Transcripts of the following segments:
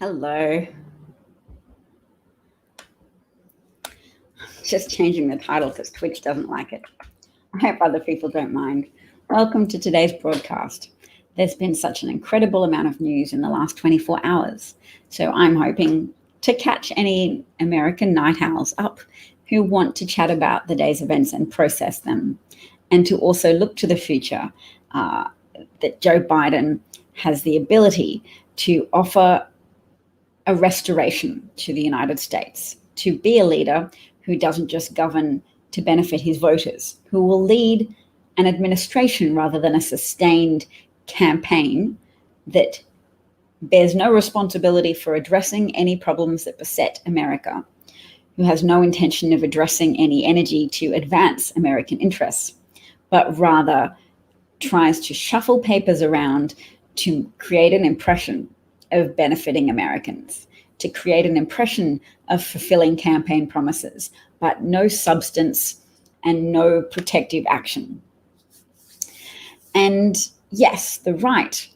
Hello. Just changing the title because Twitch doesn't like it. I hope other people don't mind. Welcome to today's broadcast. There's been such an incredible amount of news in the last 24 hours, so I'm hoping to catch any American night owls up who want to chat about the day's events and process them, and to also look to the future, that Joe Biden has the ability to offer a restoration to the United States, to be a leader who doesn't just govern to benefit his voters, who will lead an administration rather than a sustained campaign that bears no responsibility for addressing any problems that beset America, who has no intention of addressing any energy to advance American interests, but rather tries to shuffle papers around to create an impression of benefiting Americans, to create an impression of fulfilling campaign promises, but no substance and no protective action. And yes, the right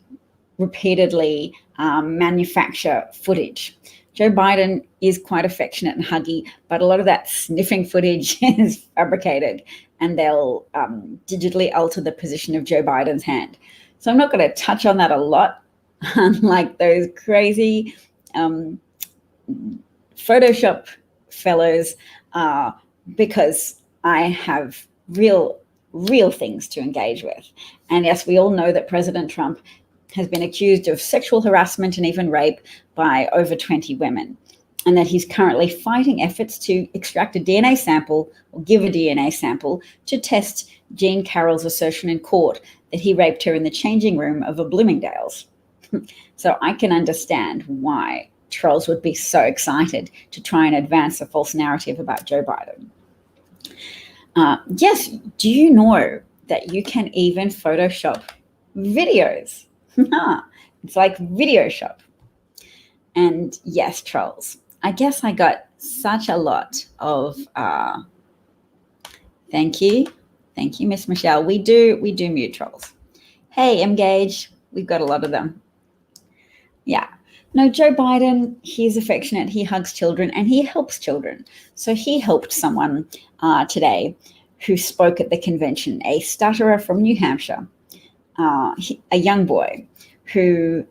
repeatedly manufacture footage. Joe Biden is quite affectionate and huggy, but a lot of that sniffing footage is fabricated, and they'll digitally alter the position of Joe Biden's hand. So I'm not going to touch on that a lot, unlike those crazy Photoshop fellows, because I have real things to engage with. And yes, we all know that President Trump has been accused of sexual harassment and even rape by over 20 women, and that he's currently fighting efforts to extract a DNA sample or give a DNA sample to test Jean Carroll's assertion in court that he raped her in the changing room of a Bloomingdale's. So I can understand why trolls would be so excited to try and advance a false narrative about Joe Biden. Yes, do you know that you can even Photoshop videos? It's like video shop. And yes, trolls. I guess I got such a lot of thank you, Miss Michelle. We do mute trolls. Hey, Engage, we've got a lot of them. Yeah. No, Joe Biden, he's affectionate, he hugs children, and he helps children. So he helped someone today who spoke at the convention, a stutterer from New Hampshire, a young boy who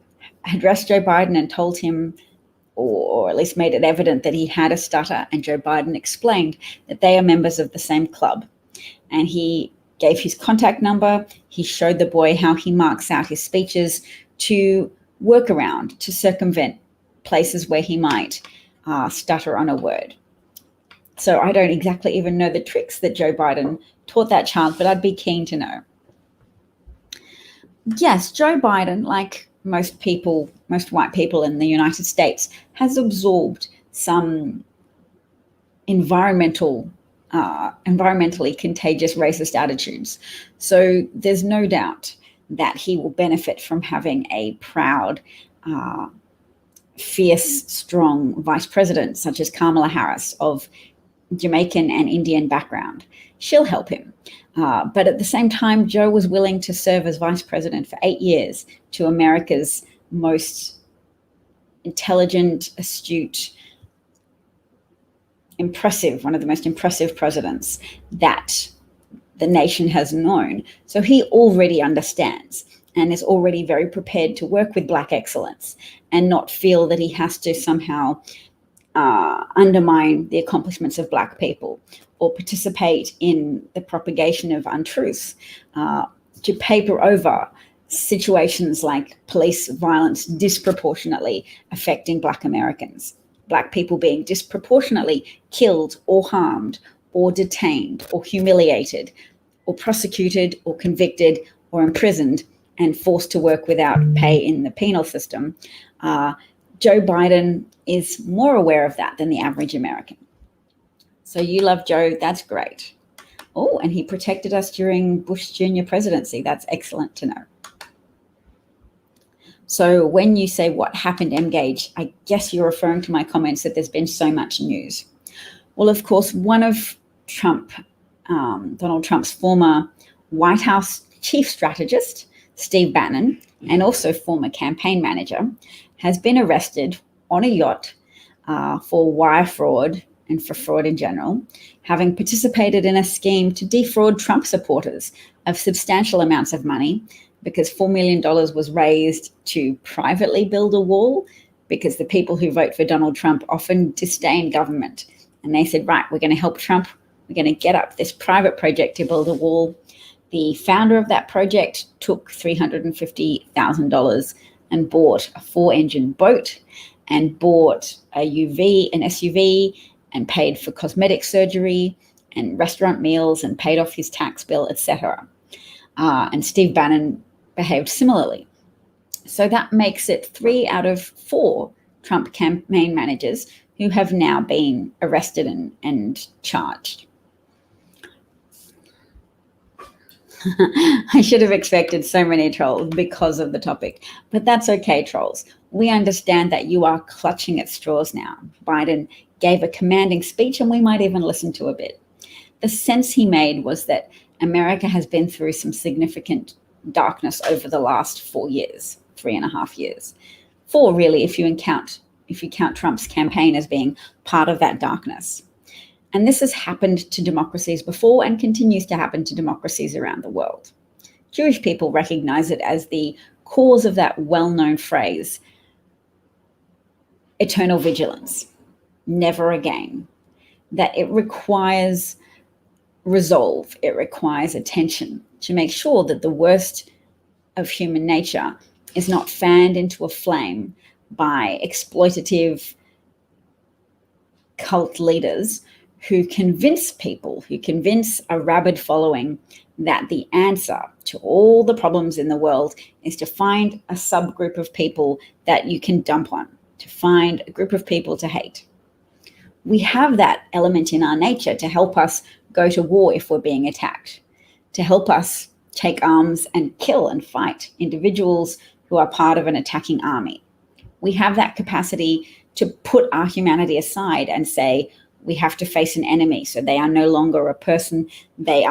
addressed Joe Biden and told him, or at least made it evident that he had a stutter, and Joe Biden explained that they are members of the same club. And he gave his contact number. He showed the boy how he marks out his speeches to work around, to circumvent places where he might stutter on a word. So I don't exactly even know the tricks that Joe Biden taught that child, but I'd be keen to know. Yes, Joe Biden, like most white people in the United States, has absorbed some environmentally contagious racist attitudes. So there's no doubt that he will benefit from having a proud, fierce, strong vice president such as Kamala Harris of Jamaican and Indian background. She'll help him. But at the same time, Joe was willing to serve as vice president for 8 years to America's most intelligent, astute, impressive, one of the most impressive presidents that the nation has known. So he already understands and is already very prepared to work with Black excellence and not feel that he has to somehow undermine the accomplishments of Black people or participate in the propagation of untruths, to paper over situations like police violence disproportionately affecting Black Americans, Black people being disproportionately killed or harmed or detained or humiliated or prosecuted or convicted or imprisoned and forced to work without pay in the penal system. Joe Biden is more aware of that than the average American. So you love Joe, that's great. Oh, and he protected us during Bush Jr. presidency. That's excellent to know. So when you say what happened, Engage, I guess you're referring to my comments that there's been so much news. Well, of course, one of Donald Trump's former White House chief strategist, Steve Bannon, and also former campaign manager, has been arrested on a yacht for wire fraud and for fraud in general, having participated in a scheme to defraud Trump supporters of substantial amounts of money, because $4 million was raised to privately build a wall, because the people who vote for Donald Trump often disdain government. And they said, right, we're going to help Trump. We're going to get up this private project to build a wall. The founder of that project took $350,000 and bought a 4-engine boat and bought an SUV, and paid for cosmetic surgery and restaurant meals and paid off his tax bill, etc. And Steve Bannon behaved similarly. So that makes it 3 out of 4 Trump campaign managers who have now been arrested and charged. I should have expected so many trolls because of the topic, but that's okay, trolls. We understand that you are clutching at straws now. Biden gave a commanding speech, and we might even listen to a bit. The sense he made was that America has been through some significant darkness over the last 4 years, 3.5 years. 4 really, if you count Trump's campaign as being part of that darkness. And this has happened to democracies before and continues to happen to democracies around the world. Jewish people recognize it as the cause of that well-known phrase, eternal vigilance, never again, that it requires resolve, it requires attention to make sure that the worst of human nature is not fanned into a flame by exploitative cult leaders who convince a rabid following that the answer to all the problems in the world is to find a subgroup of people that you can dump on, to find a group of people to hate. We have that element in our nature to help us go to war if we're being attacked, to help us take arms and kill and fight individuals who are part of an attacking army. We have that capacity to put our humanity aside and say, we have to face an enemy. So they are no longer a person. They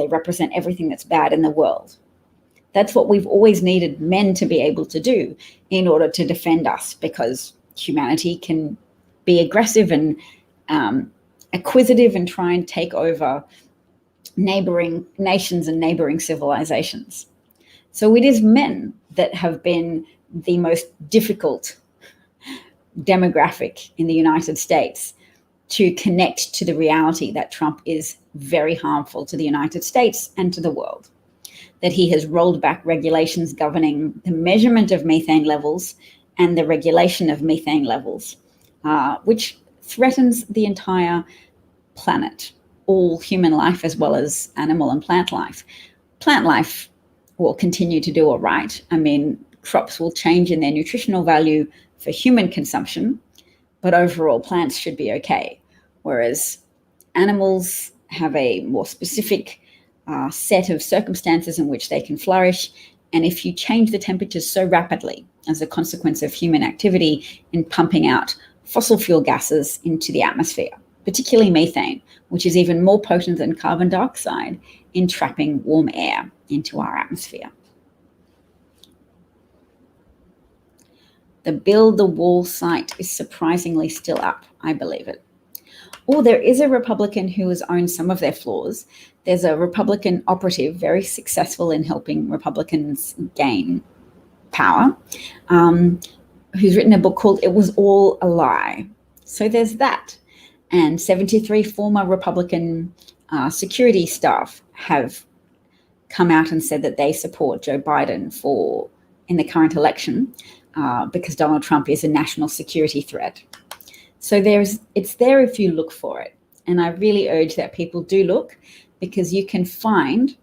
represent everything that's bad in the world. That's what we've always needed men to be able to do in order to defend us, because humanity can be aggressive and acquisitive and try and take over neighboring nations and neighboring civilizations. So it is men that have been the most difficult demographic in the United States to connect to the reality that Trump is very harmful to the United States and to the world, that he has rolled back regulations governing the measurement of methane levels and the regulation of methane levels, which threatens the entire planet, all human life as well as animal and plant life. Plant life will continue to do all right. I mean, crops will change in their nutritional value for human consumption, but overall plants should be okay. Whereas animals have a more specific set of circumstances in which they can flourish. And if you change the temperatures so rapidly as a consequence of human activity in pumping out fossil fuel gases into the atmosphere, particularly methane, which is even more potent than carbon dioxide in trapping warm air into our atmosphere. The Build the Wall site is surprisingly still up. I believe it. Or there is a Republican who has owned some of their flaws. There's a Republican operative very successful in helping Republicans gain power, who's written a book called It Was All a Lie. So there's that. And 73 former Republican security staff have come out and said that they support Joe Biden in the current election because Donald Trump is a national security threat. So it's there if you look for it. And I really urge that people do look, because you can find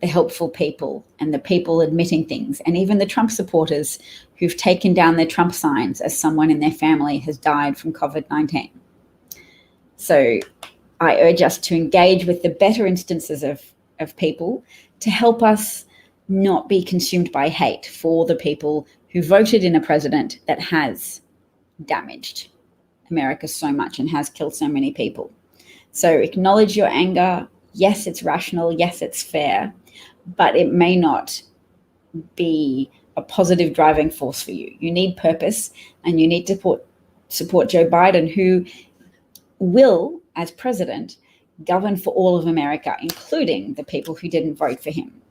the helpful people and the people admitting things, and even the Trump supporters who've taken down their Trump signs as someone in their family has died from COVID-19. So I urge us to engage with the better instances of people to help us not be consumed by hate for the people who voted in a president that has damaged America so much and has killed so many people. So acknowledge your anger. Yes, it's rational. Yes, it's fair, but it may not be a positive driving force for you. You need purpose, and you need to support Joe Biden, who will, as president, govern for all of America, including the people who didn't vote for him,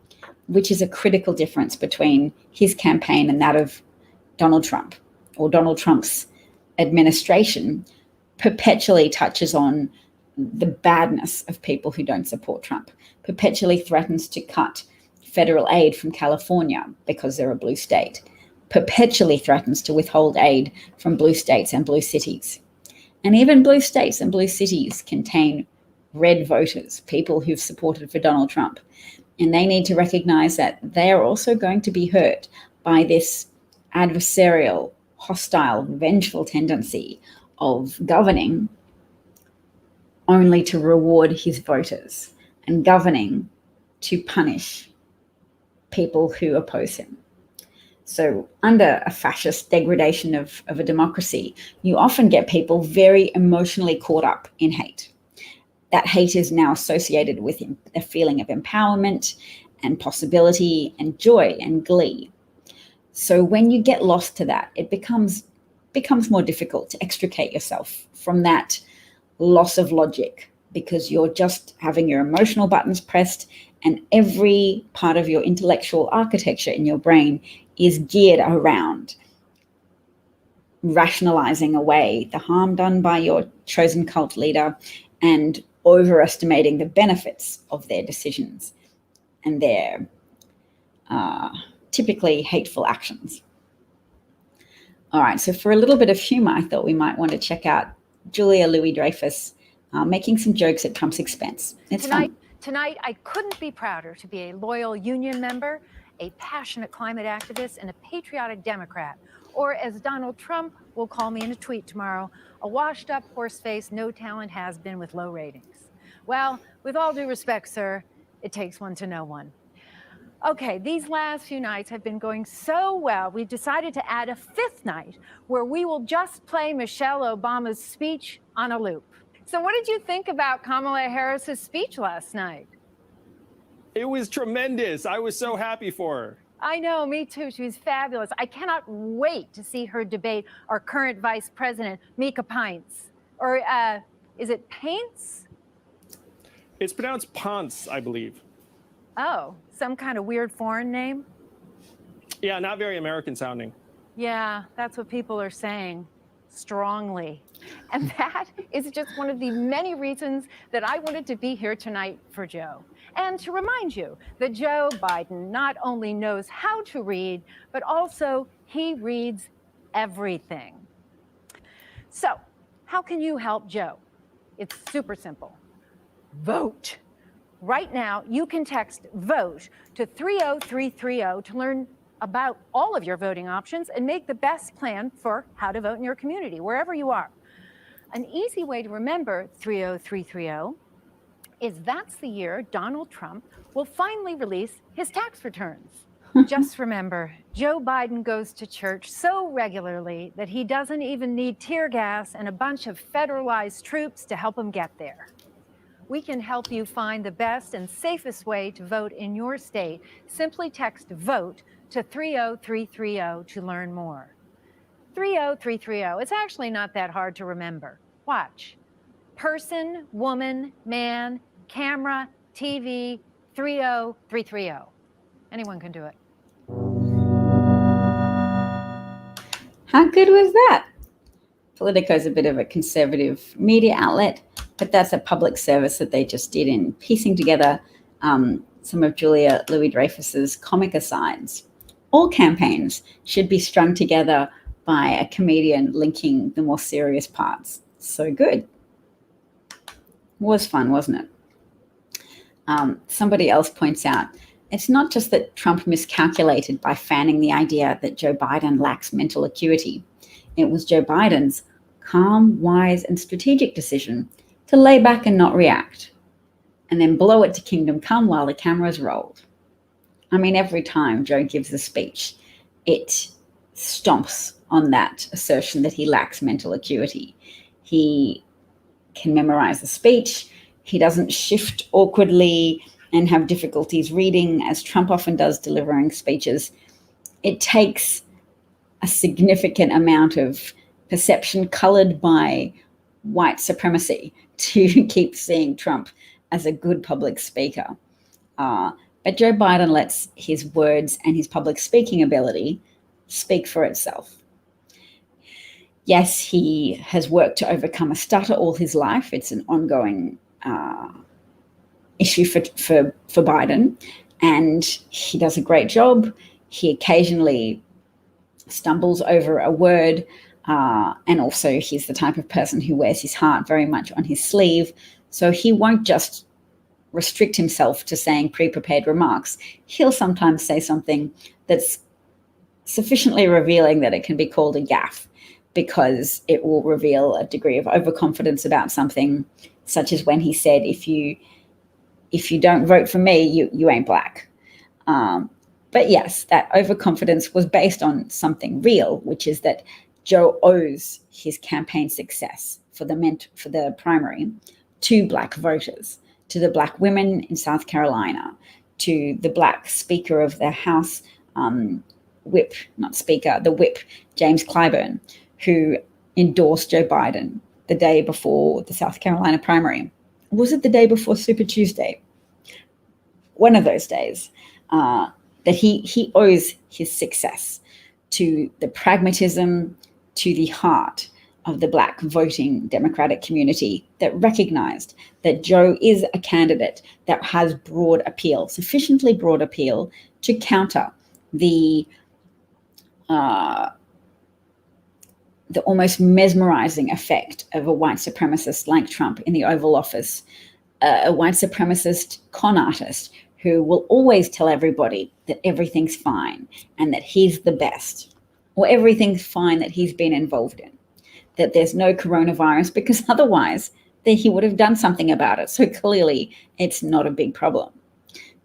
which is a critical difference between his campaign and that of Donald Trump, or Donald Trump's administration perpetually touches on the badness of people who don't support Trump, perpetually threatens to cut federal aid from California because they're a blue state, perpetually threatens to withhold aid from blue states and blue cities. And even blue states and blue cities contain red voters, people who've supported for Donald Trump. And they need to recognize that they are also going to be hurt by this adversarial, hostile, vengeful tendency of governing only to reward his voters and governing to punish people who oppose him. So under a fascist degradation of a democracy, you often get people very emotionally caught up in hate. That hate is now associated with a feeling of empowerment and possibility and joy and glee. So when you get lost to that, it becomes more difficult to extricate yourself from that loss of logic, because you're just having your emotional buttons pressed and every part of your intellectual architecture in your brain is geared around rationalizing away the harm done by your chosen cult leader and overestimating the benefits of their decisions and their typically hateful actions. All right, so for a little bit of humor, I thought we might want to check out Julia Louis-Dreyfus making some jokes at Trump's expense. It's fun. Tonight, I couldn't be prouder to be a loyal union member, a passionate climate activist, and a patriotic Democrat. Or as Donald Trump will call me in a tweet tomorrow, a washed-up horse-faced, no-talent has-been with low ratings. Well, with all due respect, sir, it takes one to know one. Okay, these last few nights have been going so well, we've decided to add a fifth night where we will just play Michelle Obama's speech on a loop. So what did you think about Kamala Harris's speech last night? It was tremendous. I was so happy for her. I know, me too. She was fabulous. I cannot wait to see her debate our current vice president, Mika Pints. Or is it Paints? It's pronounced Ponce, I believe. Oh, some kind of weird foreign name? Yeah, not very American sounding. Yeah, that's what people are saying. Strongly. And that is just one of the many reasons that I wanted to be here tonight for Joe. And to remind you that Joe Biden not only knows how to read, but also he reads everything. So, how can you help Joe? It's super simple. Vote. Right now, you can text VOTE to 30330 to learn about all of your voting options and make the best plan for how to vote in your community, wherever you are. An easy way to remember 30330 is that's the year Donald Trump will finally release his tax returns. Just remember, Joe Biden goes to church so regularly that he doesn't even need tear gas and a bunch of federalized troops to help him get there. We can help you find the best and safest way to vote in your state. Simply text VOTE to 30330 to learn more. 30330, it's actually not that hard to remember. Watch. Person, woman, man, camera, TV, 30330. Anyone can do it. How good was that? Politico is a bit of a conservative media outlet, but that's a public service that they just did in piecing together some of Julia Louis-Dreyfus's comic asides. All campaigns should be strung together by a comedian linking the more serious parts. So good. Was fun, wasn't it? Somebody else points out, it's not just that Trump miscalculated by fanning the idea that Joe Biden lacks mental acuity. It was Joe Biden's calm, wise, and strategic decision to lay back and not react, and then blow it to kingdom come while the cameras rolled. I mean, every time Joe gives a speech, it stomps on that assertion that he lacks mental acuity. He can memorize the speech. He doesn't shift awkwardly and have difficulties reading, as Trump often does delivering speeches. it takes a significant amount of perception colored by white supremacy to keep seeing Trump as a good public speaker. But Joe Biden lets his words and his public speaking ability speak for itself. Yes, he has worked to overcome a stutter all his life. It's an ongoing issue for Biden, and he does a great job. He occasionally stumbles over a word, and also he's the type of person who wears his heart very much on his sleeve. So he won't just restrict himself to saying pre-prepared remarks. He'll sometimes say something that's sufficiently revealing that it can be called a gaffe, because it will reveal a degree of overconfidence about something, such as when he said, if you don't vote for me, you ain't black. But yes, that overconfidence was based on something real, which is that Joe owes his campaign success for the primary to black voters, to the black women in South Carolina, to the black Speaker of the House, the whip, James Clyburn, who endorsed Joe Biden the day before the South Carolina primary. Was it the day before Super Tuesday? One of those days. That he owes his success to the pragmatism, to the heart of the black voting Democratic community that recognized that Joe is a candidate that has broad appeal, sufficiently broad appeal to counter the almost mesmerizing effect of a white supremacist like Trump in the Oval Office, a white supremacist con artist who will always tell everybody that everything's fine and that he's the best, or everything's fine that he's been involved in, that there's no coronavirus, because otherwise he would have done something about it. So clearly it's not a big problem.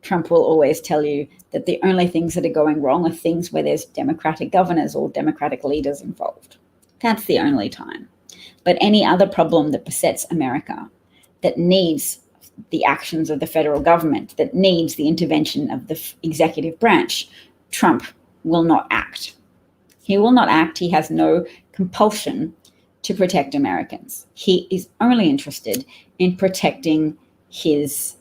Trump will always tell you that the only things that are going wrong are things where there's Democratic governors or Democratic leaders involved. That's the only time. But any other problem that besets America, that needs the actions of the federal government, that needs the intervention of the executive branch, Trump will not act. He will not act. He has no compulsion to protect Americans. He is only interested in protecting his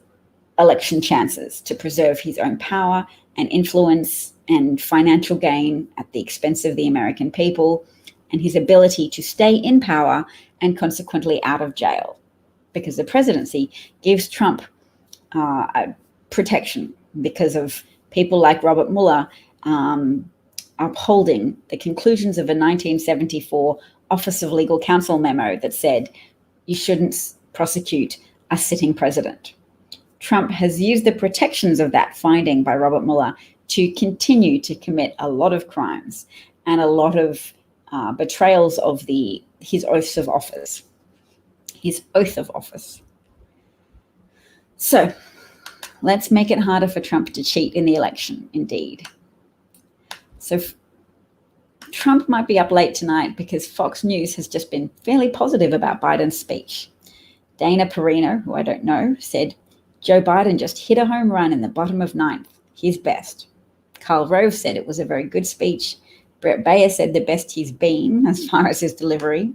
election chances, to preserve his own power and influence and financial gain at the expense of the American people, and his ability to stay in power and consequently out of jail, because the presidency gives Trump protection because of people like Robert Mueller upholding the conclusions of a 1974 Office of Legal Counsel memo that said you shouldn't prosecute a sitting president. Trump has used the protections of that finding by Robert Mueller to continue to commit a lot of crimes and a lot of betrayals of his oaths of office. His oath of office. So let's make it harder for Trump to cheat in the election, indeed. So Trump might be up late tonight because Fox News has just been fairly positive about Biden's speech. Dana Perino, who I don't know, said, Joe Biden just hit a home run in the bottom of ninth. His best. Karl Rove said it was a very good speech. Brett Baer said the best he's been as far as his delivery.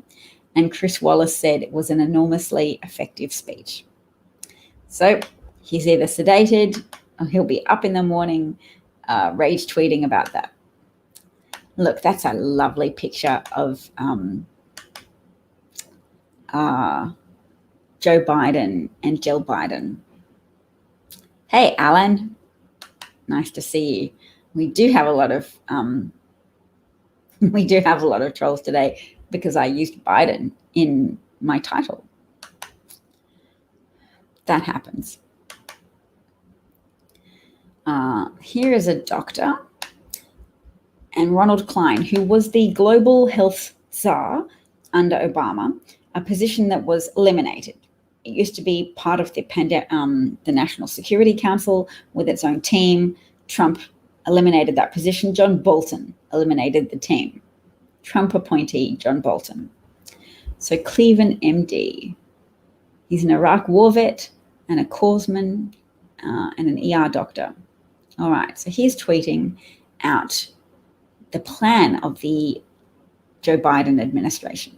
And Chris Wallace said it was an enormously effective speech. So he's either sedated or he'll be up in the morning rage tweeting about that. Look, that's a lovely picture of Joe Biden and Jill Biden. Hey, Alan. Nice to see you. We do have a lot of trolls today because I used Biden in my title. That happens. Here is a doctor, and Ronald Klein, who was the global health czar under Obama, a position that was eliminated. It used to be part of the National Security Council with its own team. Trump eliminated that position. John Bolton eliminated the team. Trump appointee John Bolton. So Cleveland, MD. He's an Iraq war vet and a corpsman and an ER doctor. All right, so he's tweeting out the plan of the Joe Biden administration.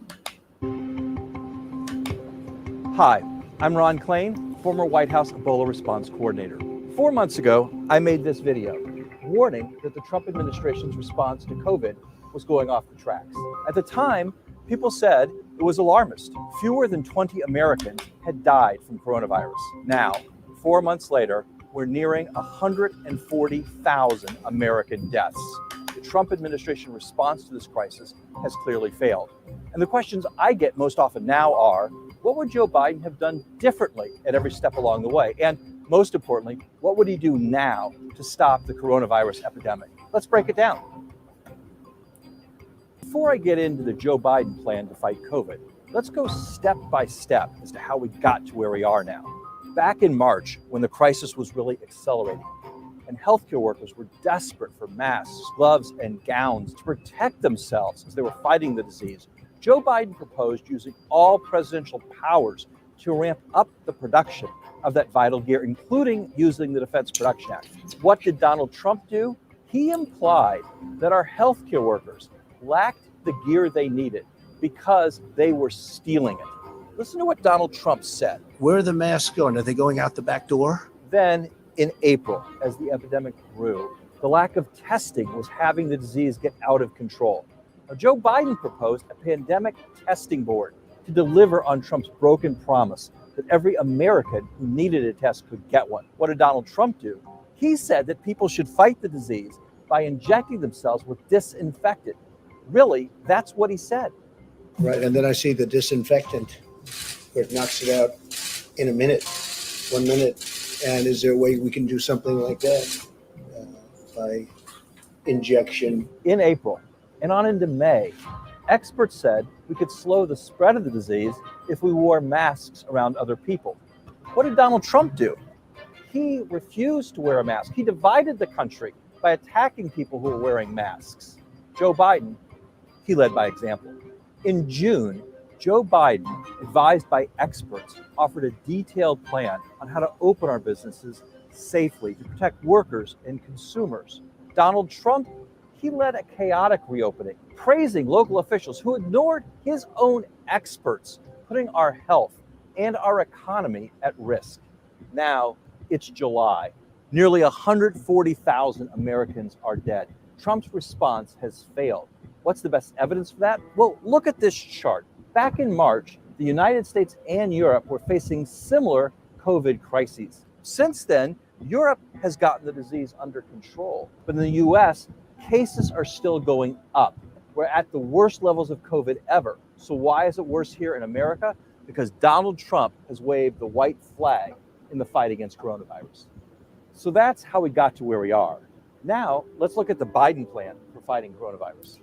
Hi, I'm Ron Klain, former White House Ebola Response Coordinator. 4 months ago, I made this video warning that the Trump administration's response to COVID was going off the tracks. At the time, people said it was alarmist. Fewer than 20 Americans had died from coronavirus. Now, 4 months later, we're nearing 140,000 American deaths. The Trump administration response to this crisis has clearly failed. And the questions I get most often now are, what would Joe Biden have done differently at every step along the way? And most importantly, what would he do now to stop the coronavirus epidemic? Let's break it down. Before I get into the Joe Biden plan to fight COVID, let's go step by step as to how we got to where we are now. Back in March, when the crisis was really accelerating, and healthcare workers were desperate for masks, gloves, and gowns to protect themselves as they were fighting the disease, Joe Biden proposed using all presidential powers to ramp up the production of that vital gear, including using the Defense Production Act. What did Donald Trump do? He implied that our healthcare workers lacked the gear they needed because they were stealing it. Listen to what Donald Trump said. Where are the masks going? Are they going out the back door? Then in April, as the epidemic grew, the lack of testing was having the disease get out of control. Now, Joe Biden proposed a pandemic testing board to deliver on Trump's broken promise that every American who needed a test could get one. What did Donald Trump do? He said that people should fight the disease by injecting themselves with disinfectant. Really, that's what he said. Right, and then I see the disinfectant where it knocks it out in a minute, 1 minute. And is there a way we can do something like that by injection? In April and on into May, experts said we could slow the spread of the disease if we wore masks around other people. What did Donald Trump do? He refused to wear a mask. He divided the country by attacking people who were wearing masks. Joe Biden, he led by example. In June, Joe Biden, advised by experts, offered a detailed plan on how to open our businesses safely to protect workers and consumers. Donald Trump, he led a chaotic reopening, praising local officials who ignored his own experts, putting our health and our economy at risk. Now it's July. Nearly 140,000 Americans are dead. Trump's response has failed. What's the best evidence for that? Well, look at this chart. Back in March, the United States and Europe were facing similar COVID crises. Since then, Europe has gotten the disease under control. But in the US, cases are still going up. We're at the worst levels of COVID ever. So why is it worse here in America? Because Donald Trump has waved the white flag in the fight against coronavirus. So that's how we got to where we are. Now, let's look at the Biden plan for fighting coronavirus.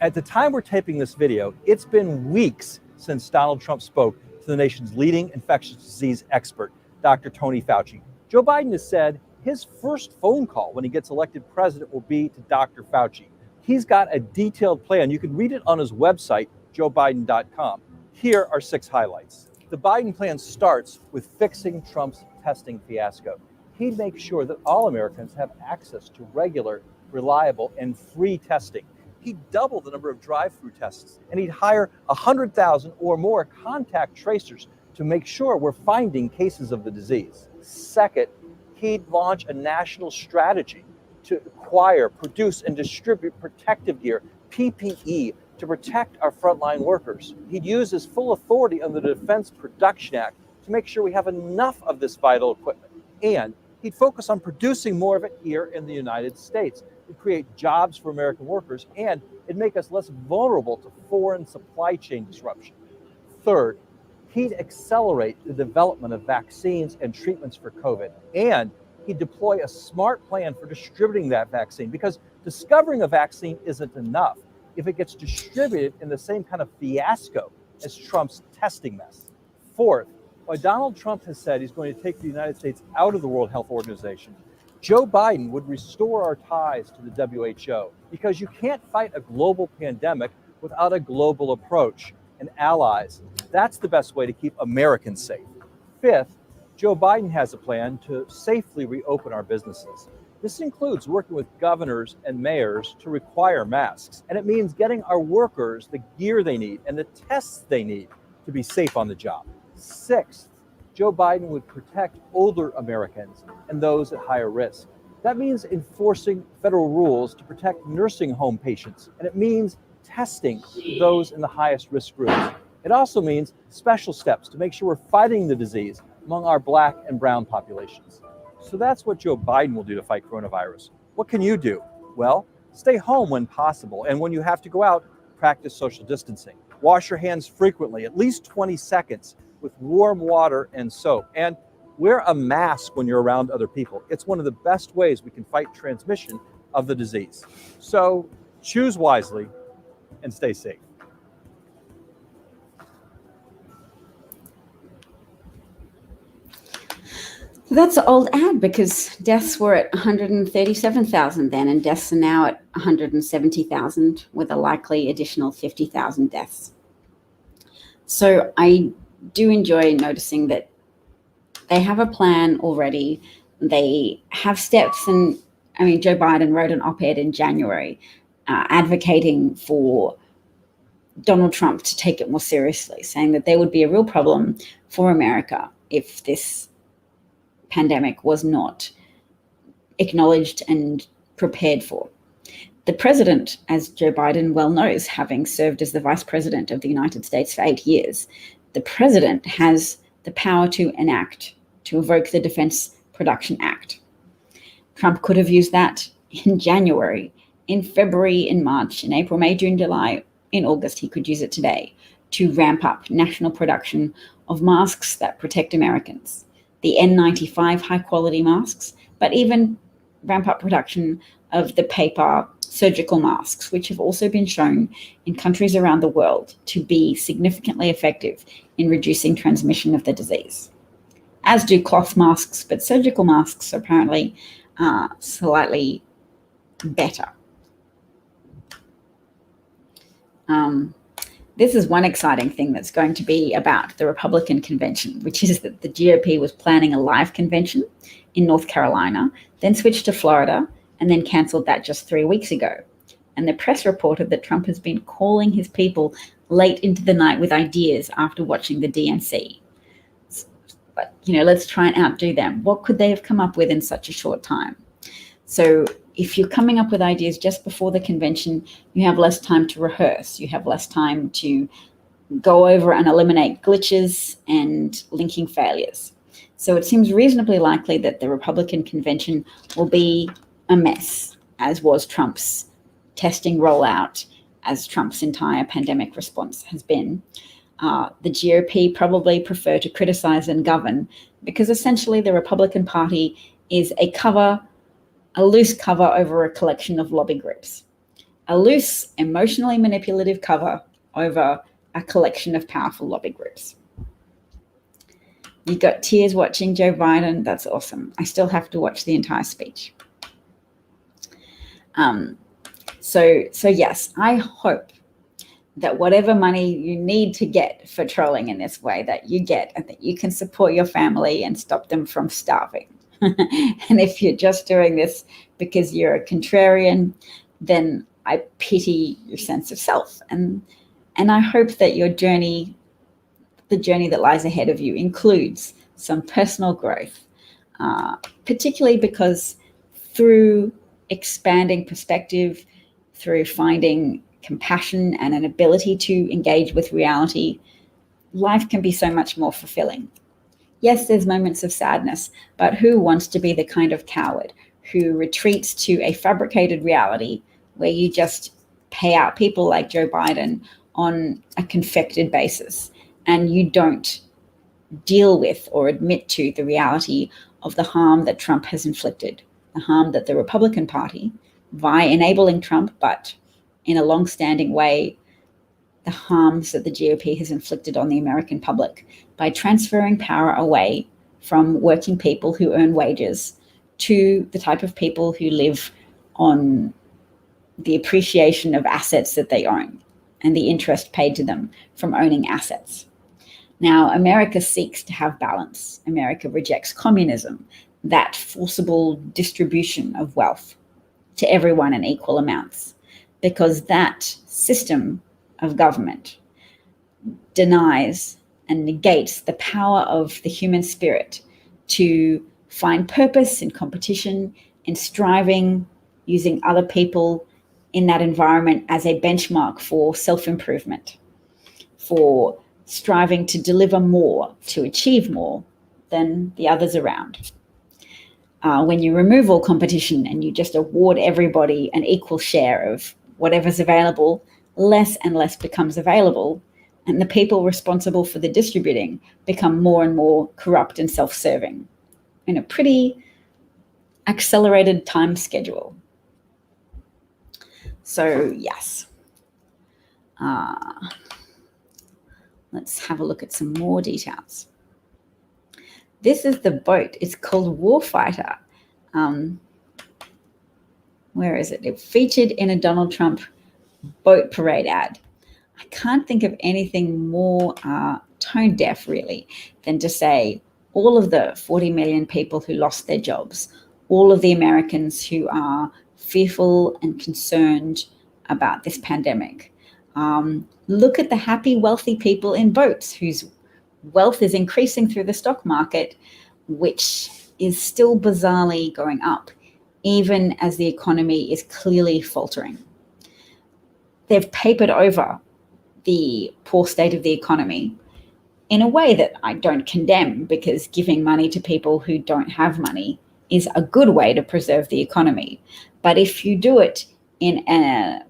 At the time we're taping this video, it's been weeks since Donald Trump spoke to the nation's leading infectious disease expert, Dr. Tony Fauci. Joe Biden has said his first phone call when he gets elected president will be to Dr. Fauci. He's got a detailed plan. You can read it on his website, joebiden.com. Here are 6 highlights. The Biden plan starts with fixing Trump's testing fiasco. He'd make sure that all Americans have access to regular, reliable, and free testing. He'd double the number of drive-through tests, and he'd hire 100,000 or more contact tracers to make sure we're finding cases of the disease. Second, he'd launch a national strategy to acquire, produce, and distribute protective gear, PPE, to protect our frontline workers. He'd use his full authority under the Defense Production Act to make sure we have enough of this vital equipment. And he'd focus on producing more of it here in the United States. It'd create jobs for American workers, and it'd make us less vulnerable to foreign supply chain disruption. Third, he'd accelerate the development of vaccines and treatments for COVID, and he'd deploy a smart plan for distributing that vaccine, because discovering a vaccine isn't enough if it gets distributed in the same kind of fiasco as Trump's testing mess. Fourth, while Donald Trump has said he's going to take the United States out of the World Health Organization, Joe Biden would restore our ties to the WHO, because you can't fight a global pandemic without a global approach and allies. That's the best way to keep Americans safe. Fifth, Joe Biden has a plan to safely reopen our businesses. This includes working with governors and mayors to require masks, and it means getting our workers the gear they need and the tests they need to be safe on the job. Sixth, Joe Biden would protect older Americans and those at higher risk. That means enforcing federal rules to protect nursing home patients, and it means testing those in the highest risk groups. It also means special steps to make sure we're fighting the disease among our Black and brown populations. So that's what Joe Biden will do to fight coronavirus. What can you do? Well, stay home when possible, and when you have to go out, practice social distancing. Wash your hands frequently, at least 20 seconds, with warm water and soap. And wear a mask when you're around other people. It's one of the best ways we can fight transmission of the disease. So choose wisely and stay safe. That's an old ad because deaths were at 137,000 then, and deaths are now at 170,000 with a likely additional 50,000 deaths. So I do enjoy noticing that they have a plan already. They have steps, and I mean, Joe Biden wrote an op-ed in January advocating for Donald Trump to take it more seriously, saying that there would be a real problem for America if this pandemic was not acknowledged and prepared for. The president, as Joe Biden well knows, having served as the vice president of the United States for 8 years, the president has the power to evoke the Defense Production Act. Trump could have used that in January, in February, in March, in April, May, June, July, in August. He could use it today to ramp up national production of masks that protect Americans. The N95 high-quality masks, but even ramp up production of the paper surgical masks, which have also been shown in countries around the world to be significantly effective in reducing transmission of the disease. As do cloth masks, but surgical masks are apparently slightly better. This is one exciting thing that's going to be about the Republican convention, which is that the GOP was planning a live convention in North Carolina, then switched to Florida, and then canceled that just 3 weeks ago. And the press reported that Trump has been calling his people late into the night with ideas after watching the DNC. But, let's try and outdo them. What could they have come up with in such a short time? So if you're coming up with ideas just before the convention, you have less time to rehearse. You have less time to go over and eliminate glitches and linking failures. So it seems reasonably likely that the Republican convention will be a mess, as was Trump's testing rollout, as Trump's entire pandemic response has been. The GOP probably prefer to criticize and govern because essentially the Republican Party is a loose cover over a collection of lobby groups, a loose, emotionally manipulative cover over a collection of powerful lobby groups. You got tears watching Joe Biden. That's awesome. I still have to watch the entire speech. So yes, I hope that whatever money you need to get for trolling in this way, that you get, and that you can support your family and stop them from starving. And if you're just doing this because you're a contrarian, then I pity your sense of self. And I hope that your journey, the journey that lies ahead of you, includes some personal growth, particularly because through expanding perspective, through finding compassion and an ability to engage with reality, life can be so much more fulfilling. Yes, there's moments of sadness, but who wants to be the kind of coward who retreats to a fabricated reality where you just pay out people like Joe Biden on a confected basis and you don't deal with or admit to the reality of the harm that Trump has inflicted, the harm that the Republican Party, via enabling Trump, but in a long-standing way, the harms that the GOP has inflicted on the American public by transferring power away from working people who earn wages to the type of people who live on the appreciation of assets that they own and the interest paid to them from owning assets. Now, America seeks to have balance. America rejects communism. that forcible distribution of wealth to everyone in equal amounts, because that system of government denies and negates the power of the human spirit to find purpose in competition, in striving, using other people in that environment as a benchmark for self-improvement, for striving to deliver more, to achieve more than the others around. When you remove all competition and you just award everybody an equal share of whatever's available, less and less becomes available, and the people responsible for the distributing become more and more corrupt and self-serving in a pretty accelerated time schedule. So yes, let's have a look at some more details. This is the boat. It's called Warfighter. Where is it? It featured in a Donald Trump boat parade ad. I can't think of anything more tone deaf, really, than to say all of the 40 million people who lost their jobs, all of the Americans who are fearful and concerned about this pandemic. Look at the happy, wealthy people in boats whose wealth is increasing through the stock market, which is still bizarrely going up, even as the economy is clearly faltering. They've papered over the poor state of the economy in a way that I don't condemn, because giving money to people who don't have money is a good way to preserve the economy. But if you do it in a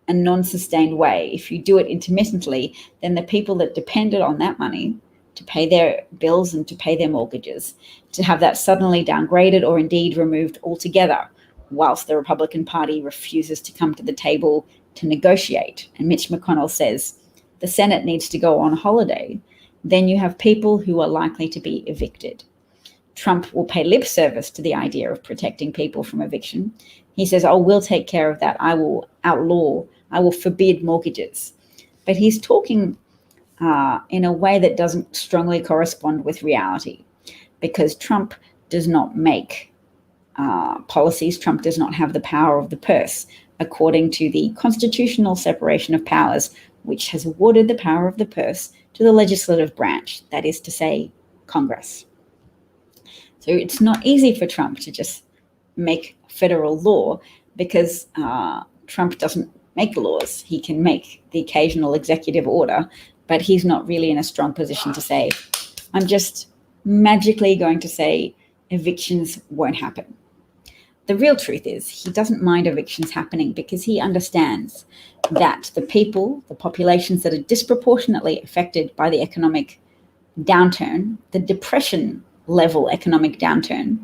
non-sustained way, if you do it intermittently, then the people that depended on that money to pay their bills and to pay their mortgages, to have that suddenly downgraded or indeed removed altogether, whilst the Republican Party refuses to come to the table to negotiate, and Mitch McConnell says the Senate needs to go on holiday, then you have people who are likely to be evicted. Trump will pay lip service to the idea of protecting people from eviction. He says, oh, we'll take care of that. I will forbid mortgages. But he's talking in a way that doesn't strongly correspond with reality, because Trump does not make policies. Trump does not have the power of the purse, according to the constitutional separation of powers, which has awarded the power of the purse to the legislative branch, that is to say, Congress. So it's not easy for Trump to just make federal law, because Trump doesn't make laws. He can make the occasional executive order, but he's not really in a strong position to say, I'm just magically going to say evictions won't happen. The real truth is he doesn't mind evictions happening, because he understands that the people, the populations that are disproportionately affected by the economic downturn, the depression level economic downturn,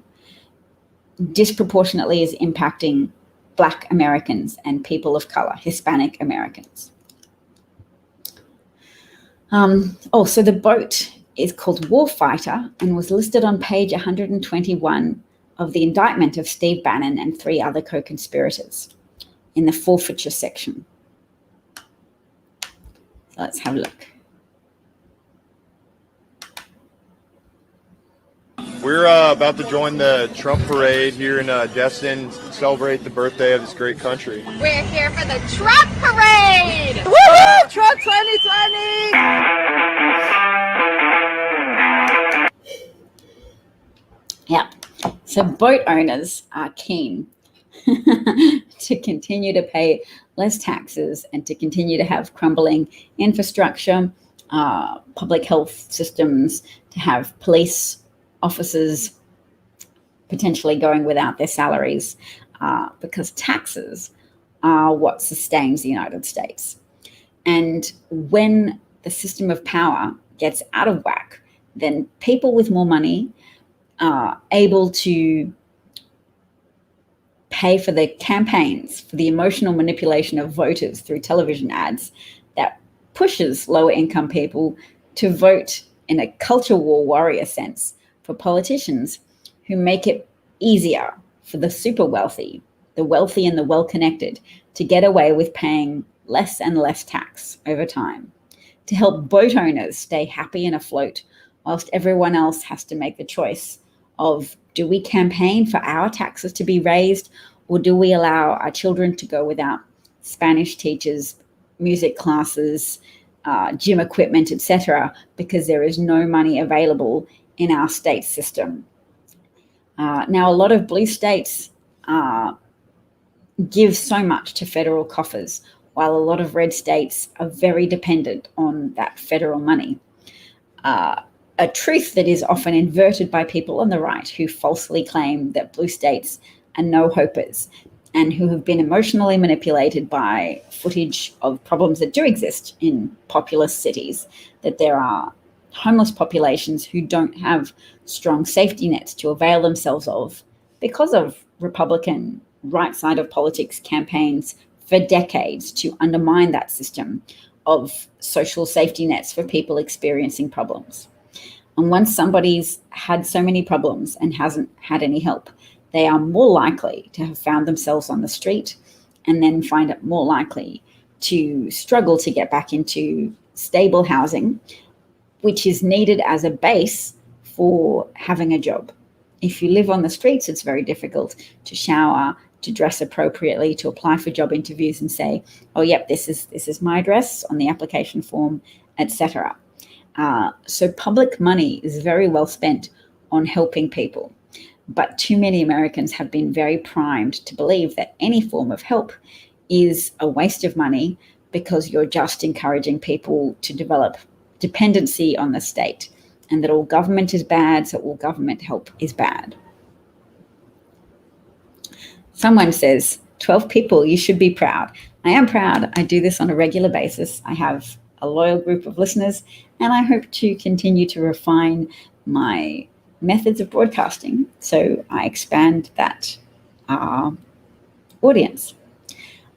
disproportionately is impacting Black Americans and people of color, Hispanic Americans. So the boat is called Warfighter and was listed on page 121 of the indictment of Steve Bannon and 3 other co-conspirators in the forfeiture section. So let's have a look. We're about to join the Trump parade here in Destin, celebrate the birthday of this great country. We're here for the Trump parade! Woo! Trump 2020! Yeah, so boat owners are keen to continue to pay less taxes and to continue to have crumbling infrastructure, public health systems, to have police officers potentially going without their salaries, because taxes are what sustains the United States. And when the system of power gets out of whack, then people with more money are able to pay for the campaigns, for the emotional manipulation of voters through television ads that pushes lower income people to vote in a culture war warrior sense for politicians who make it easier for the super wealthy, the wealthy and the well-connected, to get away with paying less and less tax over time, to help boat owners stay happy and afloat whilst everyone else has to make the choice of, do we campaign for our taxes to be raised, or do we allow our children to go without Spanish teachers, music classes, gym equipment, etc., because there is no money available in our state system? Now, a lot of blue states give so much to federal coffers, while a lot of red states are very dependent on that federal money. A truth that is often inverted by people on the right who falsely claim that blue states are no-hopers and who have been emotionally manipulated by footage of problems that do exist in populous cities, that there are homeless populations who don't have strong safety nets to avail themselves of because of Republican right side of politics campaigns for decades to undermine that system of social safety nets for people experiencing problems. And once somebody's had so many problems and hasn't had any help, they are more likely to have found themselves on the street, and then find it more likely to struggle to get back into stable housing, which is needed as a base for having a job. If you live on the streets, it's very difficult to shower, to dress appropriately, to apply for job interviews and say, oh, yep, this is my address on the application form, etc. So public money is very well spent on helping people. But too many Americans have been very primed to believe that any form of help is a waste of money because you're just encouraging people to develop dependency on the state, and that all government is bad, so all government help is bad. Someone says, 12 people, you should be proud. I am proud. I do this on a regular basis. I have a loyal group of listeners, and I hope to continue to refine my methods of broadcasting so I expand that audience.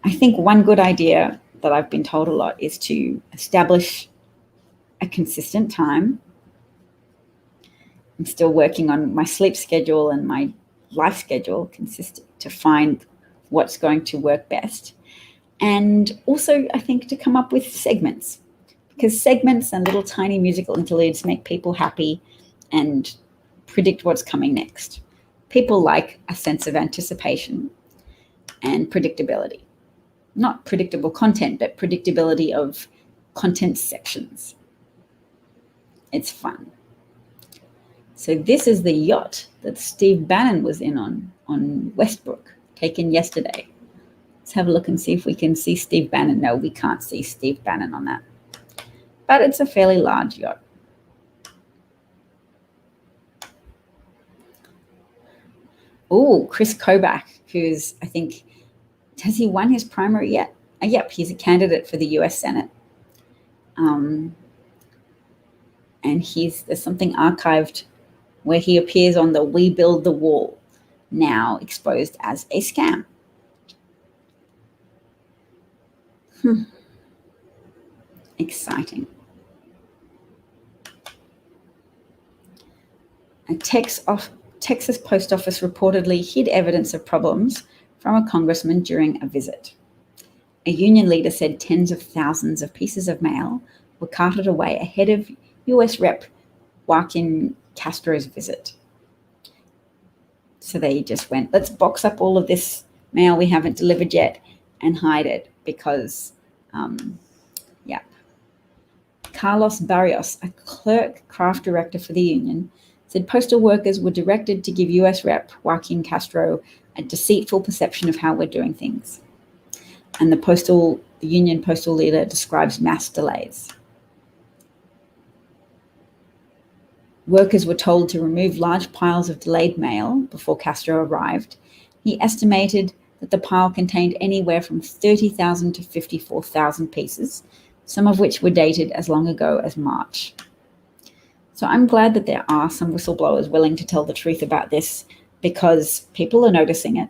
I think one good idea that I've been told a lot is to establish a consistent time. I'm still working on my sleep schedule and my life schedule consistent to find what's going to work best. And also, I think, to come up with segments, because segments and little tiny musical interludes make people happy and predict what's coming next. People like a sense of anticipation and predictability. Not predictable content, but predictability of content sections. It's fun. So this is the yacht that Steve Bannon was in on Westbrook, taken yesterday. Let's have a look and see if we can see Steve Bannon. No, we can't see Steve Bannon on that. But it's a fairly large yacht. Oh, Chris Kobach, who's, I think, has he won his primary yet? Yep, he's a candidate for the US Senate. And there's something archived where he appears on the We Build the Wall, now exposed as a scam. Exciting. A Texas post office reportedly hid evidence of problems from a congressman during a visit. A union leader said tens of thousands of pieces of mail were carted away ahead of US Rep. Joaquin Castro's visit. So they just went, let's box up all of this mail we haven't delivered yet and hide it because, Carlos Barrios, a clerk craft director for the union, said postal workers were directed to give US Rep. Joaquin Castro a deceitful perception of how we're doing things. And the union postal leader describes mass delays. Workers were told to remove large piles of delayed mail before Castro arrived. He estimated that the pile contained anywhere from 30,000 to 54,000 pieces, some of which were dated as long ago as March. So I'm glad that there are some whistleblowers willing to tell the truth about this, because people are noticing it,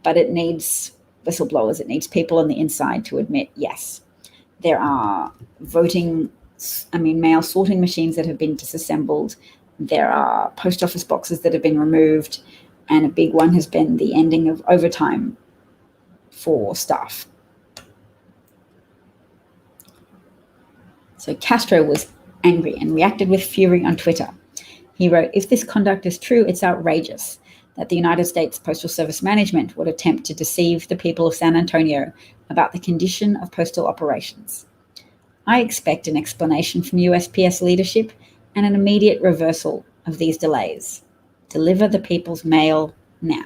but it needs whistleblowers. It needs people on the inside to admit, yes, there are mail sorting machines that have been disassembled. There are post office boxes that have been removed, and a big one has been the ending of overtime for staff. So Castro was angry and reacted with fury on Twitter. He wrote, "If this conduct is true, it's outrageous that the United States Postal Service management would attempt to deceive the people of San Antonio about the condition of postal operations. I expect an explanation from USPS leadership and an immediate reversal of these delays. Deliver the people's mail now."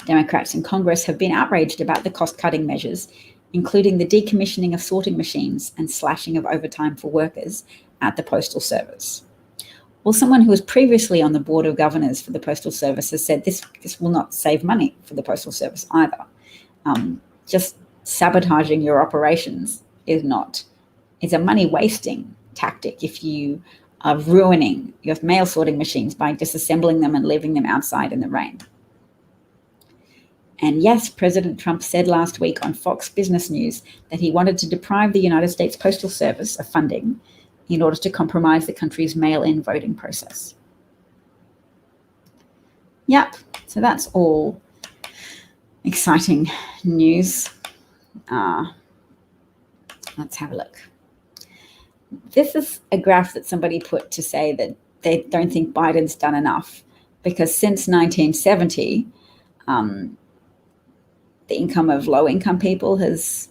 Democrats in Congress have been outraged about the cost-cutting measures, including the decommissioning of sorting machines and slashing of overtime for workers at the Postal Service. Well, someone who was previously on the board of governors for the Postal Service has said this will not save money for the Postal Service either. Just sabotaging your operations is a money-wasting tactic if you are ruining your mail sorting machines by disassembling them and leaving them outside in the rain. And yes, President Trump said last week on Fox Business News that he wanted to deprive the United States Postal Service of funding in order to compromise the country's mail-in voting process. Yep, so that's all exciting news. Let's have a look. This is a graph that somebody put to say that they don't think Biden's done enough, because since 1970, the income of low-income people has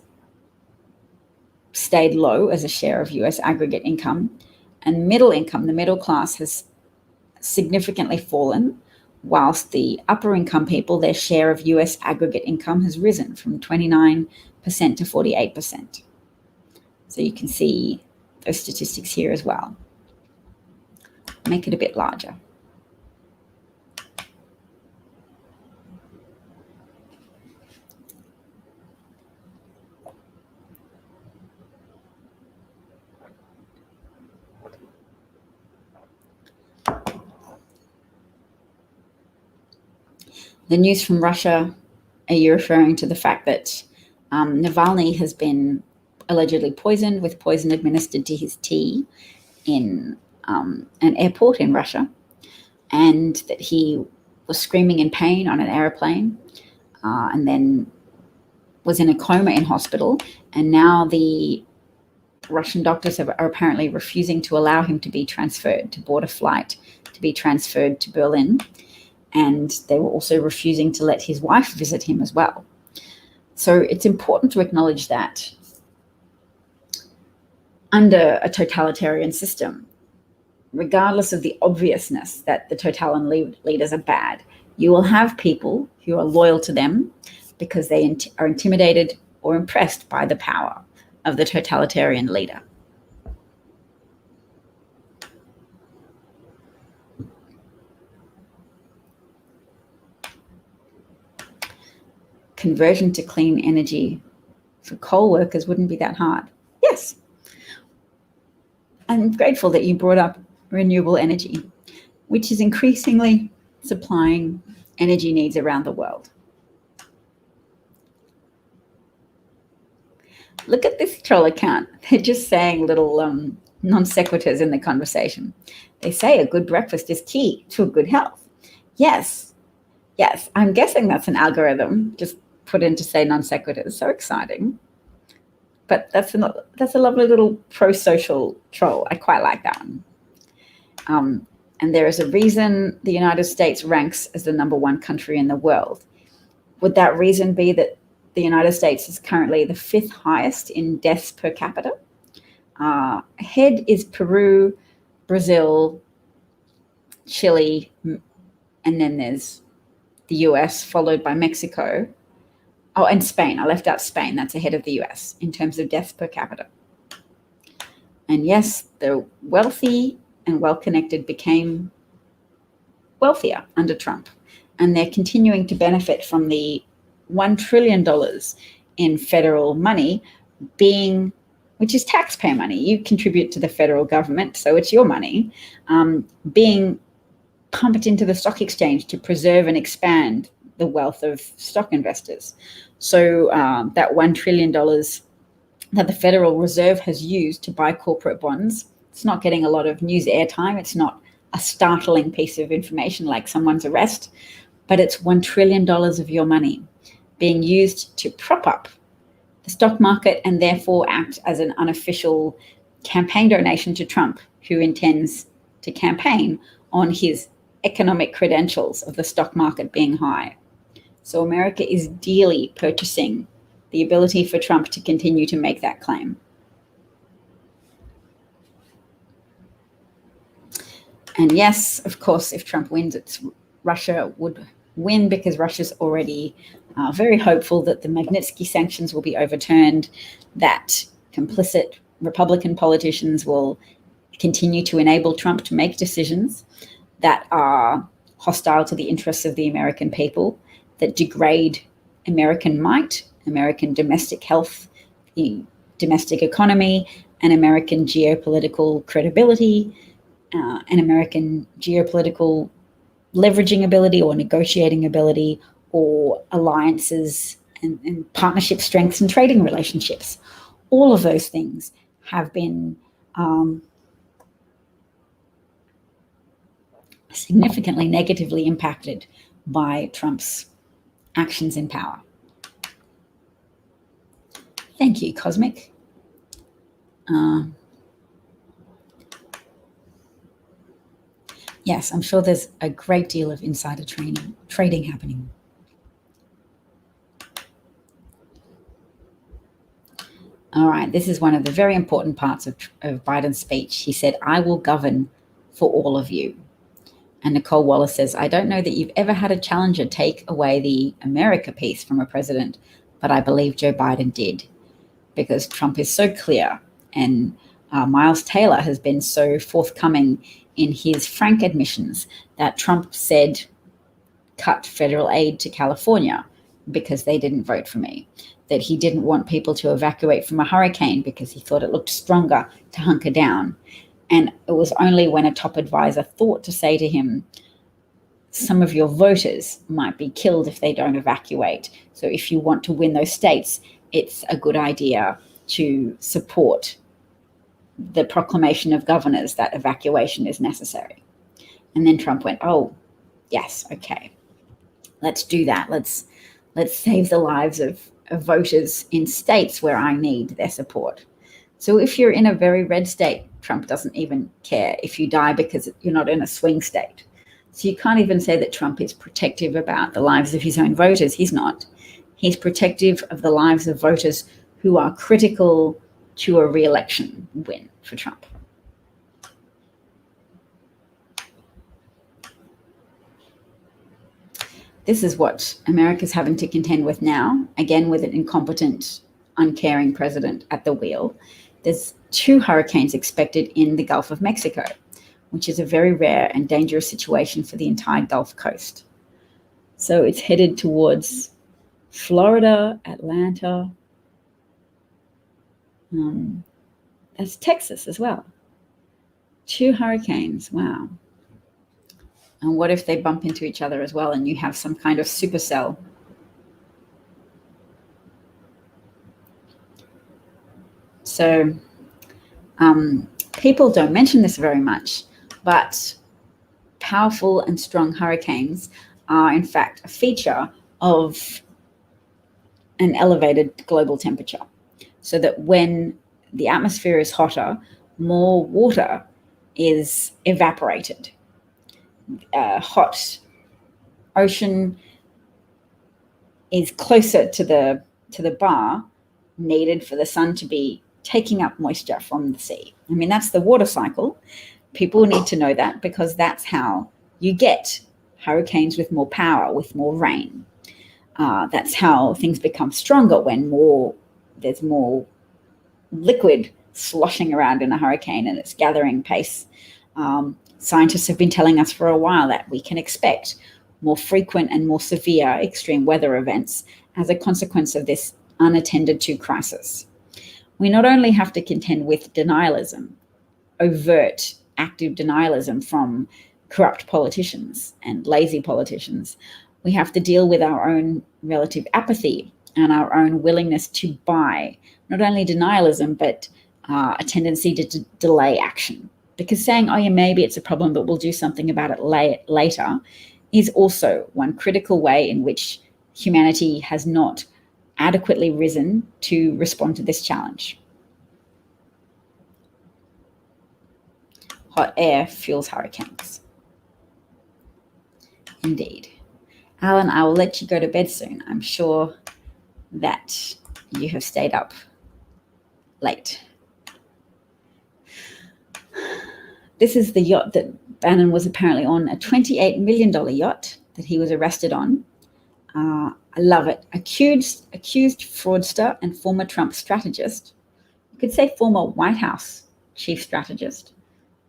stayed low as a share of US aggregate income, and middle income, the middle class, has significantly fallen, whilst the upper income people, their share of US aggregate income has risen from 29% to 48%. So you can see those statistics here as well. Make it a bit larger. The news from Russia, are you referring to the fact that Navalny has been allegedly poisoned with poison administered to his tea in an airport in Russia, and that he was screaming in pain on an airplane and then was in a coma in hospital, and now the Russian doctors are apparently refusing to allow him to be transferred, to board a flight, to be transferred to Berlin. And they were also refusing to let his wife visit him as well. So it's important to acknowledge that under a totalitarian system, regardless of the obviousness that the totalitarian leaders are bad, you will have people who are loyal to them because they are intimidated or impressed by the power of the totalitarian leader. Conversion to clean energy for coal workers wouldn't be that hard. Yes. I'm grateful that you brought up renewable energy, which is increasingly supplying energy needs around the world. Look at this troll account. They're just saying little non sequiturs in the conversation. They say a good breakfast is key to a good health. Yes. I'm guessing that's an algorithm just put in to say non sequiturs. So exciting. But that's a lovely little pro-social troll. I quite like that one. And there is a reason the United States ranks as the #1 country in the world. Would that reason be that the United States is currently the 5th highest in deaths per capita? Ahead is Peru, Brazil, Chile, and then there's the US, followed by Mexico. Oh, and Spain. I left out Spain. That's ahead of the US in terms of deaths per capita. And yes, the wealthy and well-connected became wealthier under Trump. And they're continuing to benefit from the $1 trillion in federal money which is taxpayer money. You contribute to the federal government, so it's your money, being pumped into the stock exchange to preserve and expand the wealth of stock investors. So that $1 trillion that the Federal Reserve has used to buy corporate bonds, it's not getting a lot of news airtime. It's not a startling piece of information like someone's arrest, but it's $1 trillion of your money being used to prop up the stock market and therefore act as an unofficial campaign donation to Trump, who intends to campaign on his economic credentials of the stock market being high. So America is dearly purchasing the ability for Trump to continue to make that claim. And yes, of course, if Trump wins, Russia would win, because Russia's already very hopeful that the Magnitsky sanctions will be overturned, that complicit Republican politicians will continue to enable Trump to make decisions that are hostile to the interests of the American people, that degrade American might, American domestic health, the domestic economy, and American geopolitical credibility, and American geopolitical leveraging ability or negotiating ability, or alliances and partnership strengths and trading relationships. All of those things have been significantly negatively impacted by Trump's actions in power. Thank you, Cosmic. Yes, I'm sure there's a great deal of insider trading happening. All right, this is one of the very important parts of Biden's speech. He said, "I will govern for all of you." And Nicole Wallace says, "I don't know that you've ever had a challenger take away the America piece from a president, but I believe Joe Biden did, because Trump is so clear." And Miles Taylor has been so forthcoming in his frank admissions that Trump said, cut federal aid to California because they didn't vote for me, that he didn't want people to evacuate from a hurricane because he thought it looked stronger to hunker down. And it was only when a top advisor thought to say to him, some of your voters might be killed if they don't evacuate. So if you want to win those states, it's a good idea to support the proclamation of governors that evacuation is necessary. And then Trump went, oh, yes, okay, let's do that. Let's save the lives of voters in states where I need their support. So if you're in a very red state, Trump doesn't even care if you die because you're not in a swing state. So you can't even say that Trump is protective about the lives of his own voters. He's not. He's protective of the lives of voters who are critical to a re-election win for Trump. This is what America's having to contend with now, again with an incompetent, uncaring president at the wheel. There's 2 hurricanes expected in the Gulf of Mexico, which is a very rare and dangerous situation for the entire Gulf Coast. So it's headed towards Florida, Atlanta. That's Texas as well. 2 hurricanes, wow. And what if they bump into each other as well and you have some kind of supercell? So people don't mention this very much, but powerful and strong hurricanes are in fact a feature of an elevated global temperature. So that when the atmosphere is hotter, more water is evaporated. Hot ocean is closer to the bar needed for the sun to be taking up moisture from the sea. I mean, that's the water cycle. People need to know that because that's how you get hurricanes with more power, with more rain. That's how things become stronger when there's more liquid sloshing around in a hurricane and it's gathering pace. Scientists have been telling us for a while that we can expect more frequent and more severe extreme weather events as a consequence of this unattended to crisis. We not only have to contend with denialism, overt, active denialism from corrupt politicians and lazy politicians, we have to deal with our own relative apathy and our own willingness to buy not only denialism, but a tendency to delay action. Because saying, oh yeah, maybe it's a problem, but we'll do something about it later is also one critical way in which humanity has not adequately risen to respond to this challenge. hot air fuels hurricanes. Indeed. Alan, I will let you go to bed soon. I'm sure that you have stayed up late. This is the yacht that Bannon was apparently on, a $28 million yacht that he was arrested on. I love it. Accused fraudster and former Trump strategist. You could say former White House chief strategist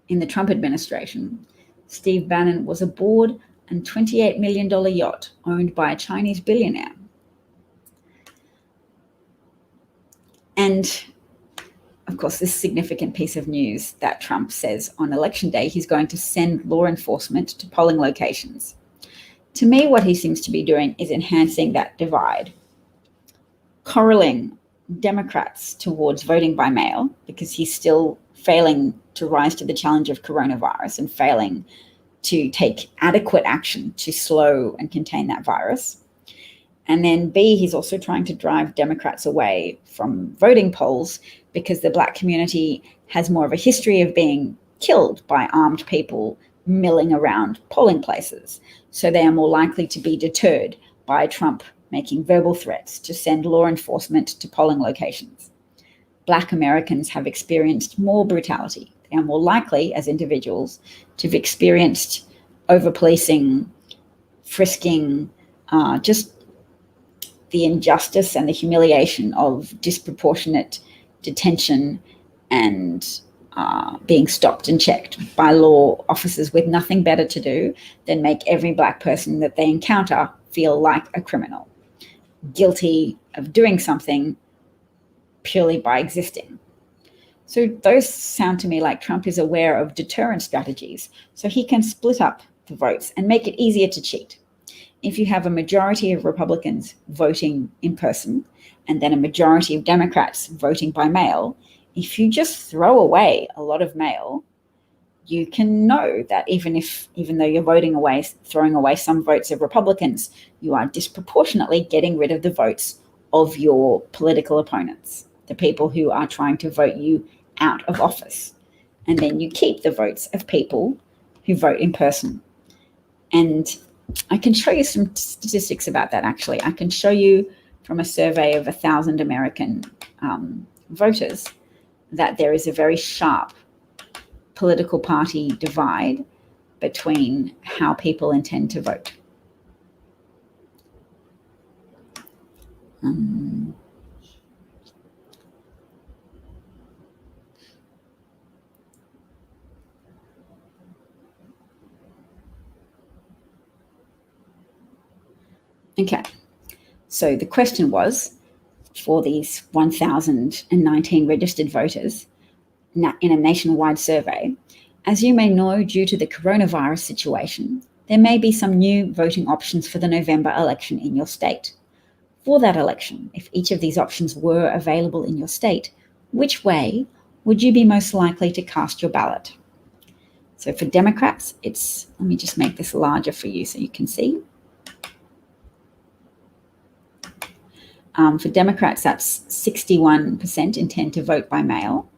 in the Trump administration. Steve Bannon was aboard a $28 million yacht owned by a Chinese billionaire. And of course, this significant piece of news that Trump says on election day he's going to send law enforcement to polling locations. To me, what he seems to be doing is enhancing that divide, corralling Democrats towards voting by mail, because he's still failing to rise to the challenge of coronavirus and failing to take adequate action to slow and contain that virus. And then B, he's also trying to drive Democrats away from voting polls because the Black community has more of a history of being killed by armed people milling around polling places. So they are more likely to be deterred by Trump making verbal threats to send law enforcement to polling locations. Black Americans have experienced more brutality. They are more likely as individuals to have experienced over-policing, frisking, just the injustice and the humiliation of disproportionate detention and being stopped and checked by law officers with nothing better to do than make every Black person that they encounter feel like a criminal, guilty of doing something purely by existing. So those sound to me like Trump is aware of deterrent strategies, so he can split up the votes and make it easier to cheat. If you have a majority of Republicans voting in person and then a majority of Democrats voting by mail, if you just throw away a lot of mail, you can know that even though you're throwing away some votes of Republicans, you are disproportionately getting rid of the votes of your political opponents, the people who are trying to vote you out of office. And then you keep the votes of people who vote in person. And I can show you some statistics about that, actually. I can show you from a survey of 1,000 American voters that there is a very sharp political party divide between how people intend to vote. Okay, so the question was, for these 1,019 registered voters in a nationwide survey, as you may know, due to the coronavirus situation, there may be some new voting options for the November election in your state. For that election, if each of these options were available in your state, which way would you be most likely to cast your ballot? So for Democrats, let me just make this larger for you so you can see. For Democrats, that's 61% intend to vote by mail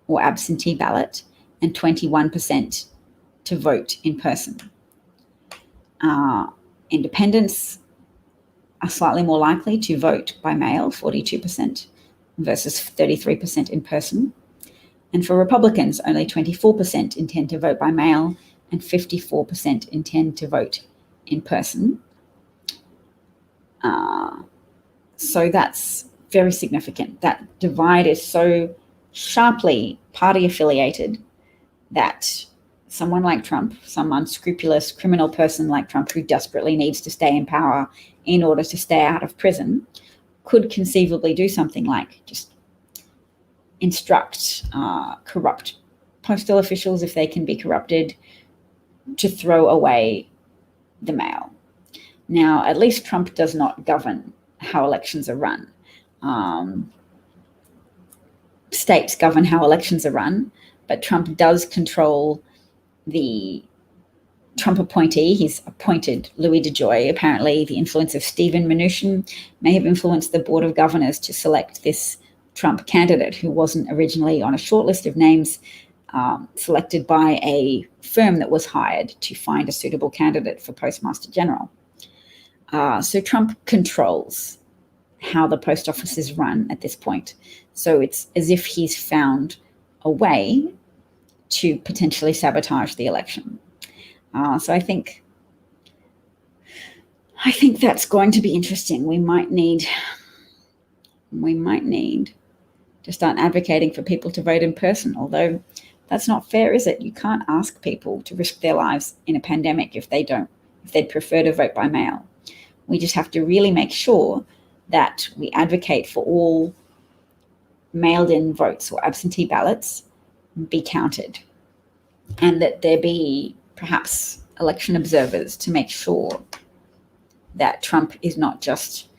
or absentee ballot, and 21% to vote in person. Independents are slightly more likely to vote by mail, 42% versus 33% in person. And for Republicans, only 24% intend to vote by mail and 54% intend to vote in person. So that's very significant. That divide is so sharply party affiliated that someone like Trump, some unscrupulous criminal person like Trump who desperately needs to stay in power in order to stay out of prison, could conceivably do something like just instruct corrupt postal officials, if they can be corrupted, to throw away the mail. Now, at least Trump does not govern how elections are run. States govern how elections are run, but Trump does control the Trump appointee. He's appointed Louis DeJoy. Apparently, the influence of Steven Mnuchin may have influenced the Board of Governors to select this Trump candidate who wasn't originally on a short list of names selected by a firm that was hired to find a suitable candidate for Postmaster General. So Trump controls how the post office is run at this point. So it's as if he's found a way to potentially sabotage the election. So I think that's going to be interesting. We might need to start advocating for people to vote in person, although that's not fair, is it? You can't ask people to risk their lives in a pandemic if they'd prefer to vote by mail. We just have to really make sure that we advocate for all mailed-in votes or absentee ballots be counted, and that there be perhaps election observers to make sure that Trump is not just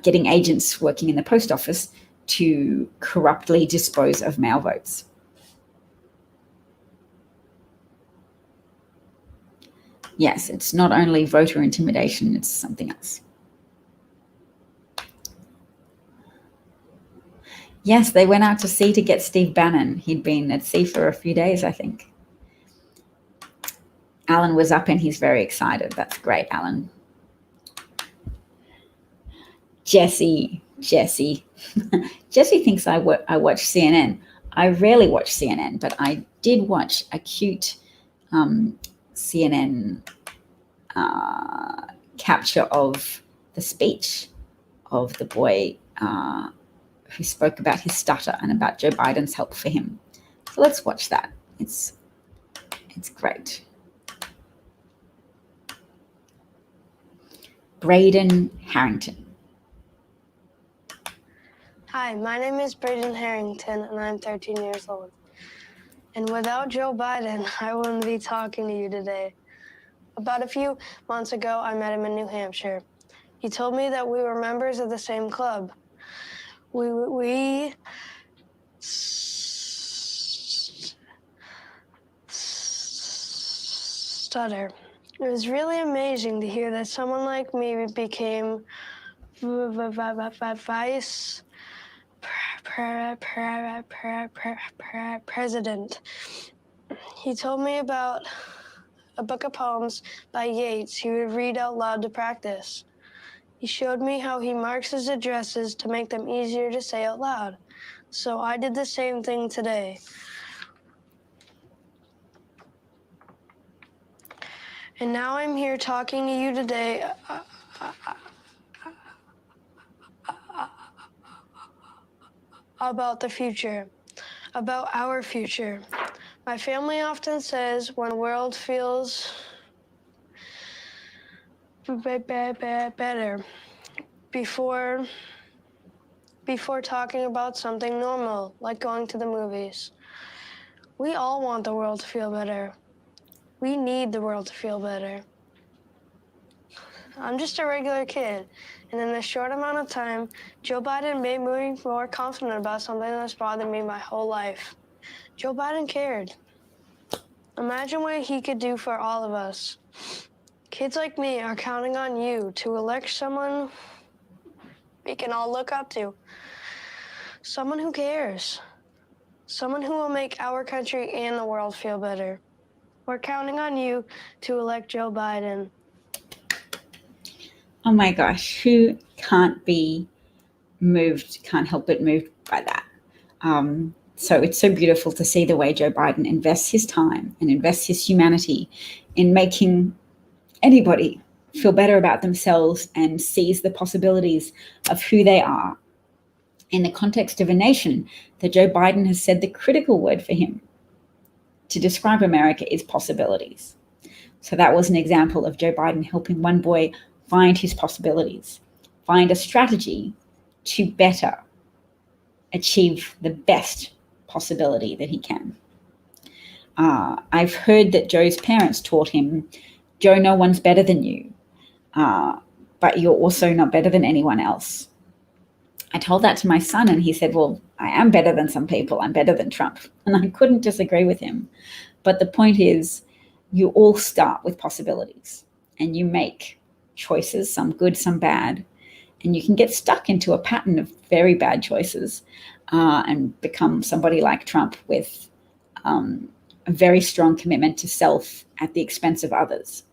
getting agents working in the post office to corruptly dispose of mail votes. Yes, it's not only voter intimidation, it's something else. Yes, they went out to sea to get Steve Bannon. He'd been at sea for a few days, I think. Alan was up and he's very excited. That's great, Alan. Jesse. Jesse thinks I watch CNN. I rarely watch CNN, but I did watch a cute CNN capture of the speech of the boy who spoke about his stutter and about Joe Biden's help for him. So let's watch that. It's great. Braden Harrington. Hi, my name is Braden Harrington, and I'm 13 years old. And without Joe Biden, I wouldn't be talking to you today. About a few months ago, I met him in New Hampshire. He told me that we were members of the same club. We stutter. It was really amazing to hear that someone like me became vice president. He told me about a book of poems by Yeats he would read out loud to practice. He showed me how he marks his addresses to make them easier to say out loud. So I did the same thing today. And now I'm here talking to you today about the future, about our future. My family often says when the world feels better before talking about something normal, like going to the movies. We all want the world to feel better. We need the world to feel better. I'm just a regular kid, and in a short amount of time, Joe Biden made me more confident about something that's bothered me my whole life. Joe Biden cared. Imagine what he could do for all of us. Kids like me are counting on you to elect someone we can all look up to. Someone who cares. Someone who will make our country and the world feel better. We're counting on you to elect Joe Biden. Oh my gosh, who can't be moved, can't help but moved by that. So it's so beautiful to see the way Joe Biden invests his time and invests his humanity in making anybody feel better about themselves and sees the possibilities of who they are in the context of a nation that Joe Biden has said the critical word for him to describe America is possibilities. So that was an example of Joe Biden helping one boy find his possibilities, find a strategy to better achieve the best possibility that he can. I've heard that Joe's parents taught him, Joe, no one's better than you, but you're also not better than anyone else. I told that to my son and he said, well, I am better than some people. I'm better than Trump. And I couldn't disagree with him. But the point is, you all start with possibilities and you make choices, some good, some bad, and you can get stuck into a pattern of very bad choices. and become somebody like Trump with a very strong commitment to self at the expense of others.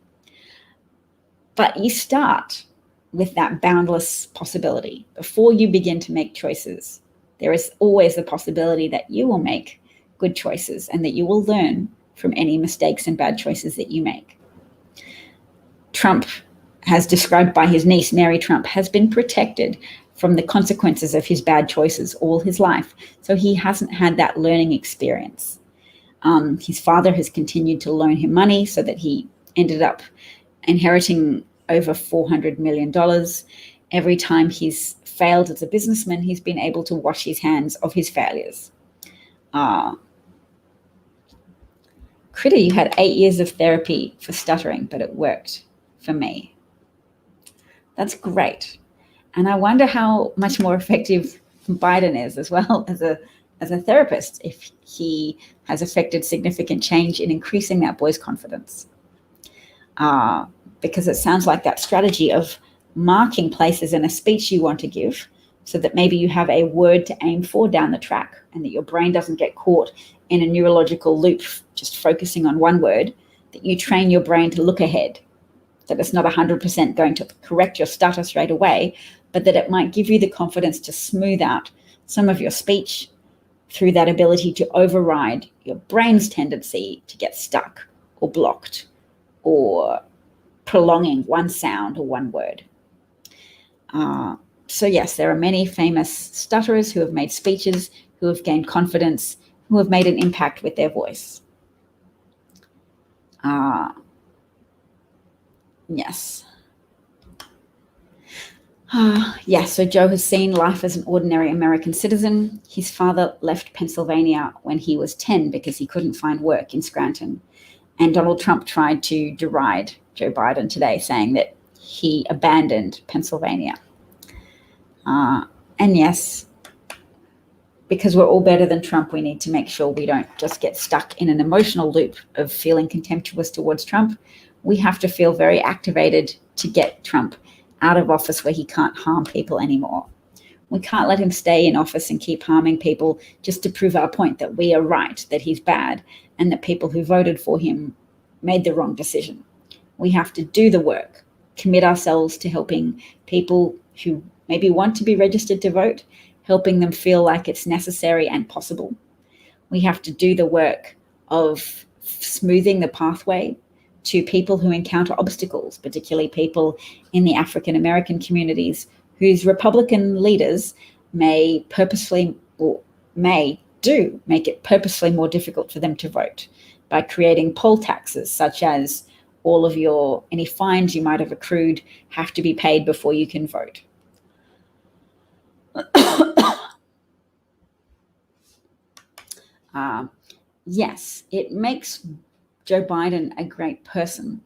But you start with that boundless possibility. Before you begin to make choices, there is always the possibility that you will make good choices and that you will learn from any mistakes and bad choices that you make. Trump, as described by his niece, Mary Trump, has been protected from the consequences of his bad choices all his life. So he hasn't had that learning experience. His father has continued to loan him money so that he ended up inheriting over $400 million. Every time he's failed as a businessman, he's been able to wash his hands of his failures. Critter, you had 8 years of therapy for stuttering, but it worked for me. That's great. And I wonder how much more effective Biden is as well as a therapist, if he has affected significant change in increasing that boy's confidence. Because it sounds like that strategy of marking places in a speech you want to give so that maybe you have a word to aim for down the track and that your brain doesn't get caught in a neurological loop just focusing on one word, that you train your brain to look ahead, that it's not 100% going to correct your stutter straight away, but that it might give you the confidence to smooth out some of your speech through that ability to override your brain's tendency to get stuck or blocked or prolonging one sound or one word. So yes, there are many famous stutterers who have made speeches, who have gained confidence, who have made an impact with their voice. Yes. Yes, so Joe has seen life as an ordinary American citizen. His father left Pennsylvania when he was 10 because he couldn't find work in Scranton. And Donald Trump tried to deride Joe Biden today, saying that he abandoned Pennsylvania. And yes, because we're all better than Trump, we need to make sure we don't just get stuck in an emotional loop of feeling contemptuous towards Trump. We have to feel very activated to get Trump out of office where he can't harm people anymore. We can't let him stay in office and keep harming people just to prove our point that we are right, that he's bad, and that people who voted for him made the wrong decision. We have to do the work, commit ourselves to helping people who maybe want to be registered to vote, helping them feel like it's necessary and possible. We have to do the work of smoothing the pathway to people who encounter obstacles, particularly people in the African American communities whose Republican leaders may purposefully or may do make it purposefully more difficult for them to vote by creating poll taxes, such as any fines you might have accrued have to be paid before you can vote. Yes, it makes Joe Biden a great person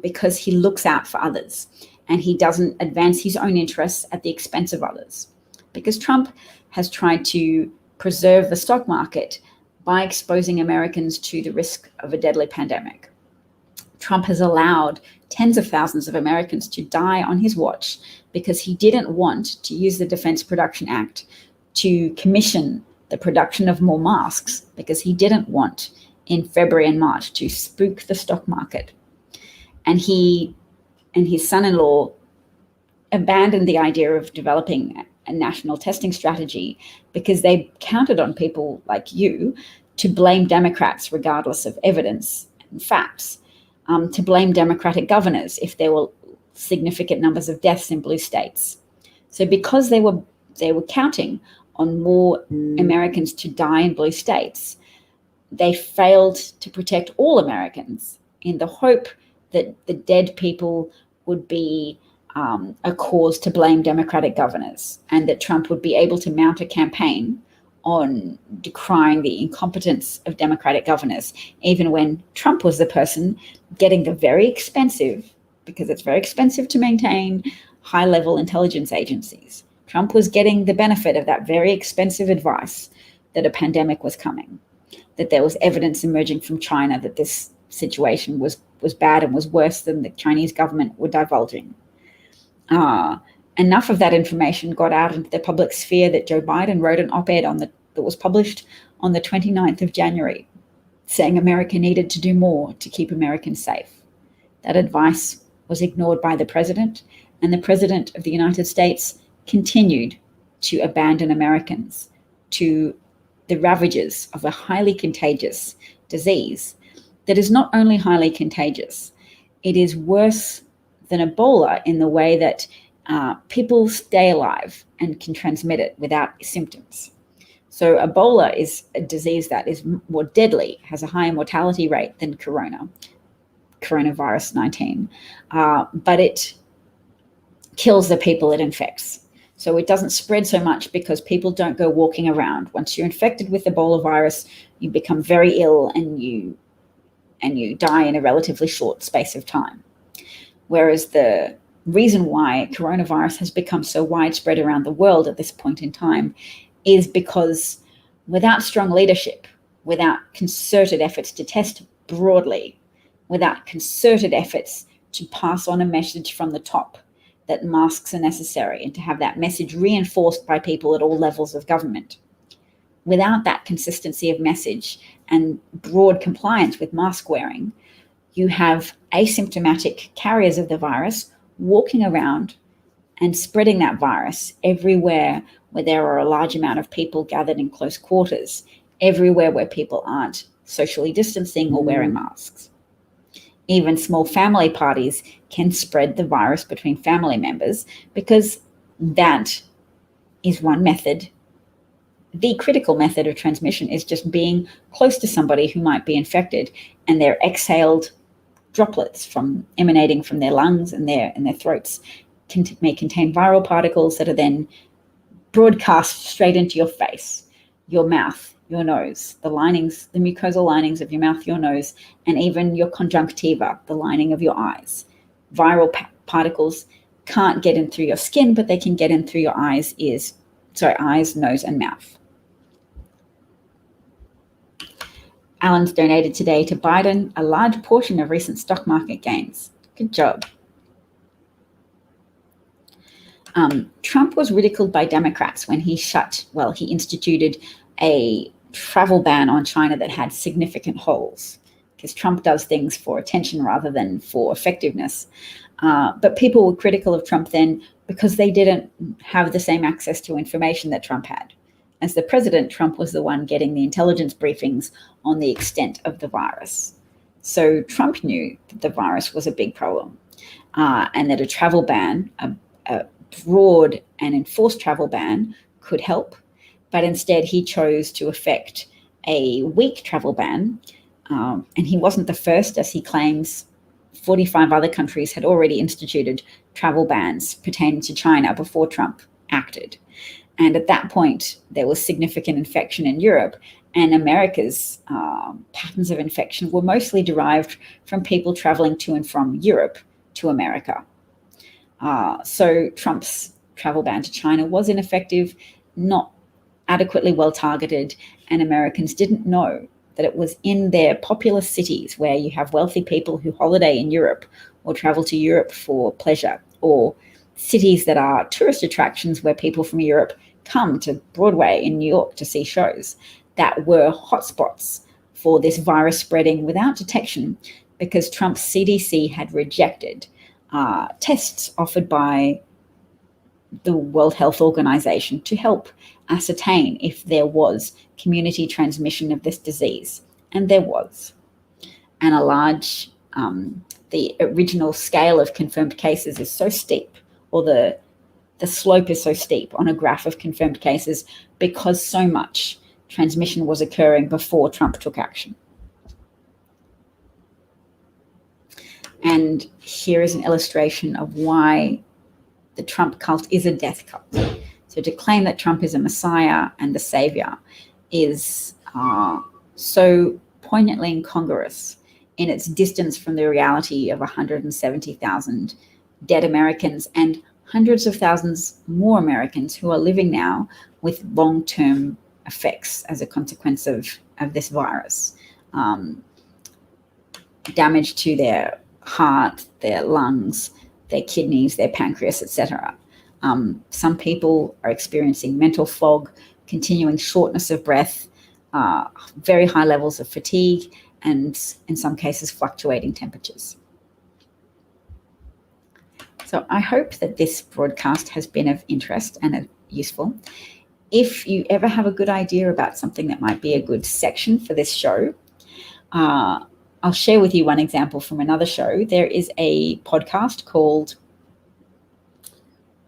because he looks out for others and he doesn't advance his own interests at the expense of others. Because Trump has tried to preserve the stock market by exposing Americans to the risk of a deadly pandemic. Trump has allowed tens of thousands of Americans to die on his watch because he didn't want to use the Defense Production Act to commission the production of more masks, because he didn't want in February and March to spook the stock market. And he and his son-in-law abandoned the idea of developing a national testing strategy because they counted on people like you to blame Democrats regardless of evidence and facts, to blame Democratic governors if there were significant numbers of deaths in blue states. So because they were counting on more Americans to die in blue states, they failed to protect all Americans in the hope that the dead people would be a cause to blame Democratic governors, and that Trump would be able to mount a campaign on decrying the incompetence of Democratic governors, even when Trump was the person getting the very expensive, because it's very expensive to maintain high-level intelligence agencies. Trump was getting the benefit of that very expensive advice that a pandemic was coming, that there was evidence emerging from China that this situation was bad and was worse than the Chinese government were divulging. enough of that information got out into the public sphere that Joe Biden wrote an op-ed that was published on the 29th of January, saying America needed to do more to keep Americans safe. That advice was ignored by the president, and the president of the United States continued to abandon Americans to the ravages of a highly contagious disease that is not only highly contagious, it is worse than Ebola in the way that people stay alive and can transmit it without symptoms. So Ebola is a disease that is more deadly, has a higher mortality rate than coronavirus 19, but it kills the people it infects. So it doesn't spread so much because people don't go walking around. Once you're infected with Ebola virus, you become very ill and you die in a relatively short space of time. Whereas the reason why coronavirus has become so widespread around the world at this point in time is because without strong leadership, without concerted efforts to test broadly, without concerted efforts to pass on a message from the top that masks are necessary and to have that message reinforced by people at all levels of government, without that consistency of message and broad compliance with mask wearing, you have asymptomatic carriers of the virus walking around and spreading that virus everywhere where there are a large amount of people gathered in close quarters, everywhere where people aren't socially distancing or wearing masks. Even small family parties can spread the virus between family members because that is one method. The critical method of transmission is just being close to somebody who might be infected, and their exhaled droplets emanating from their lungs and their throats may contain viral particles that are then broadcast straight into your face, your mouth, your nose, the mucosal linings of your mouth, your nose, and even your conjunctiva, the lining of your eyes. Viral particles can't get in through your skin, but they can get in through your eyes, nose, and mouth. Alan's donated today to Biden a large portion of recent stock market gains. Good job. Trump was ridiculed by Democrats when he instituted a travel ban on China that had significant holes, because Trump does things for attention rather than for effectiveness. But people were critical of Trump then because they didn't have the same access to information that Trump had. As the president, Trump was the one getting the intelligence briefings on the extent of the virus. So Trump knew that the virus was a big problem, and that a travel ban, a broad and enforced travel ban, could help. But instead, he chose to effect a weak travel ban. And he wasn't the first, as he claims 45 other countries had already instituted travel bans pertaining to China before Trump acted. And at that point, there was significant infection in Europe, and America's patterns of infection were mostly derived from people traveling to and from Europe to America. So Trump's travel ban to China was ineffective, not adequately well targeted, and Americans didn't know that it was in their populous cities where you have wealthy people who holiday in Europe or travel to Europe for pleasure, or cities that are tourist attractions where people from Europe come to Broadway in New York to see shows, that were hotspots for this virus spreading without detection, because Trump's CDC had rejected tests offered by the World Health Organization to help ascertain if there was community transmission of this disease. And there was. And the original scale of confirmed cases is so steep, or the slope is so steep on a graph of confirmed cases, because so much transmission was occurring before Trump took action. And here is an illustration of why the Trump cult is a death cult. So to claim that Trump is a messiah and the savior is so poignantly incongruous in its distance from the reality of 170,000 dead Americans and hundreds of thousands more Americans who are living now with long-term effects as a consequence of this virus. Damage to their heart, their lungs, their kidneys, their pancreas, etc. Some people are experiencing mental fog, continuing shortness of breath, very high levels of fatigue, and in some cases, fluctuating temperatures. So I hope that this broadcast has been of interest and useful. If you ever have a good idea about something that might be a good section for this show, I'll share with you one example from another show. There is a podcast called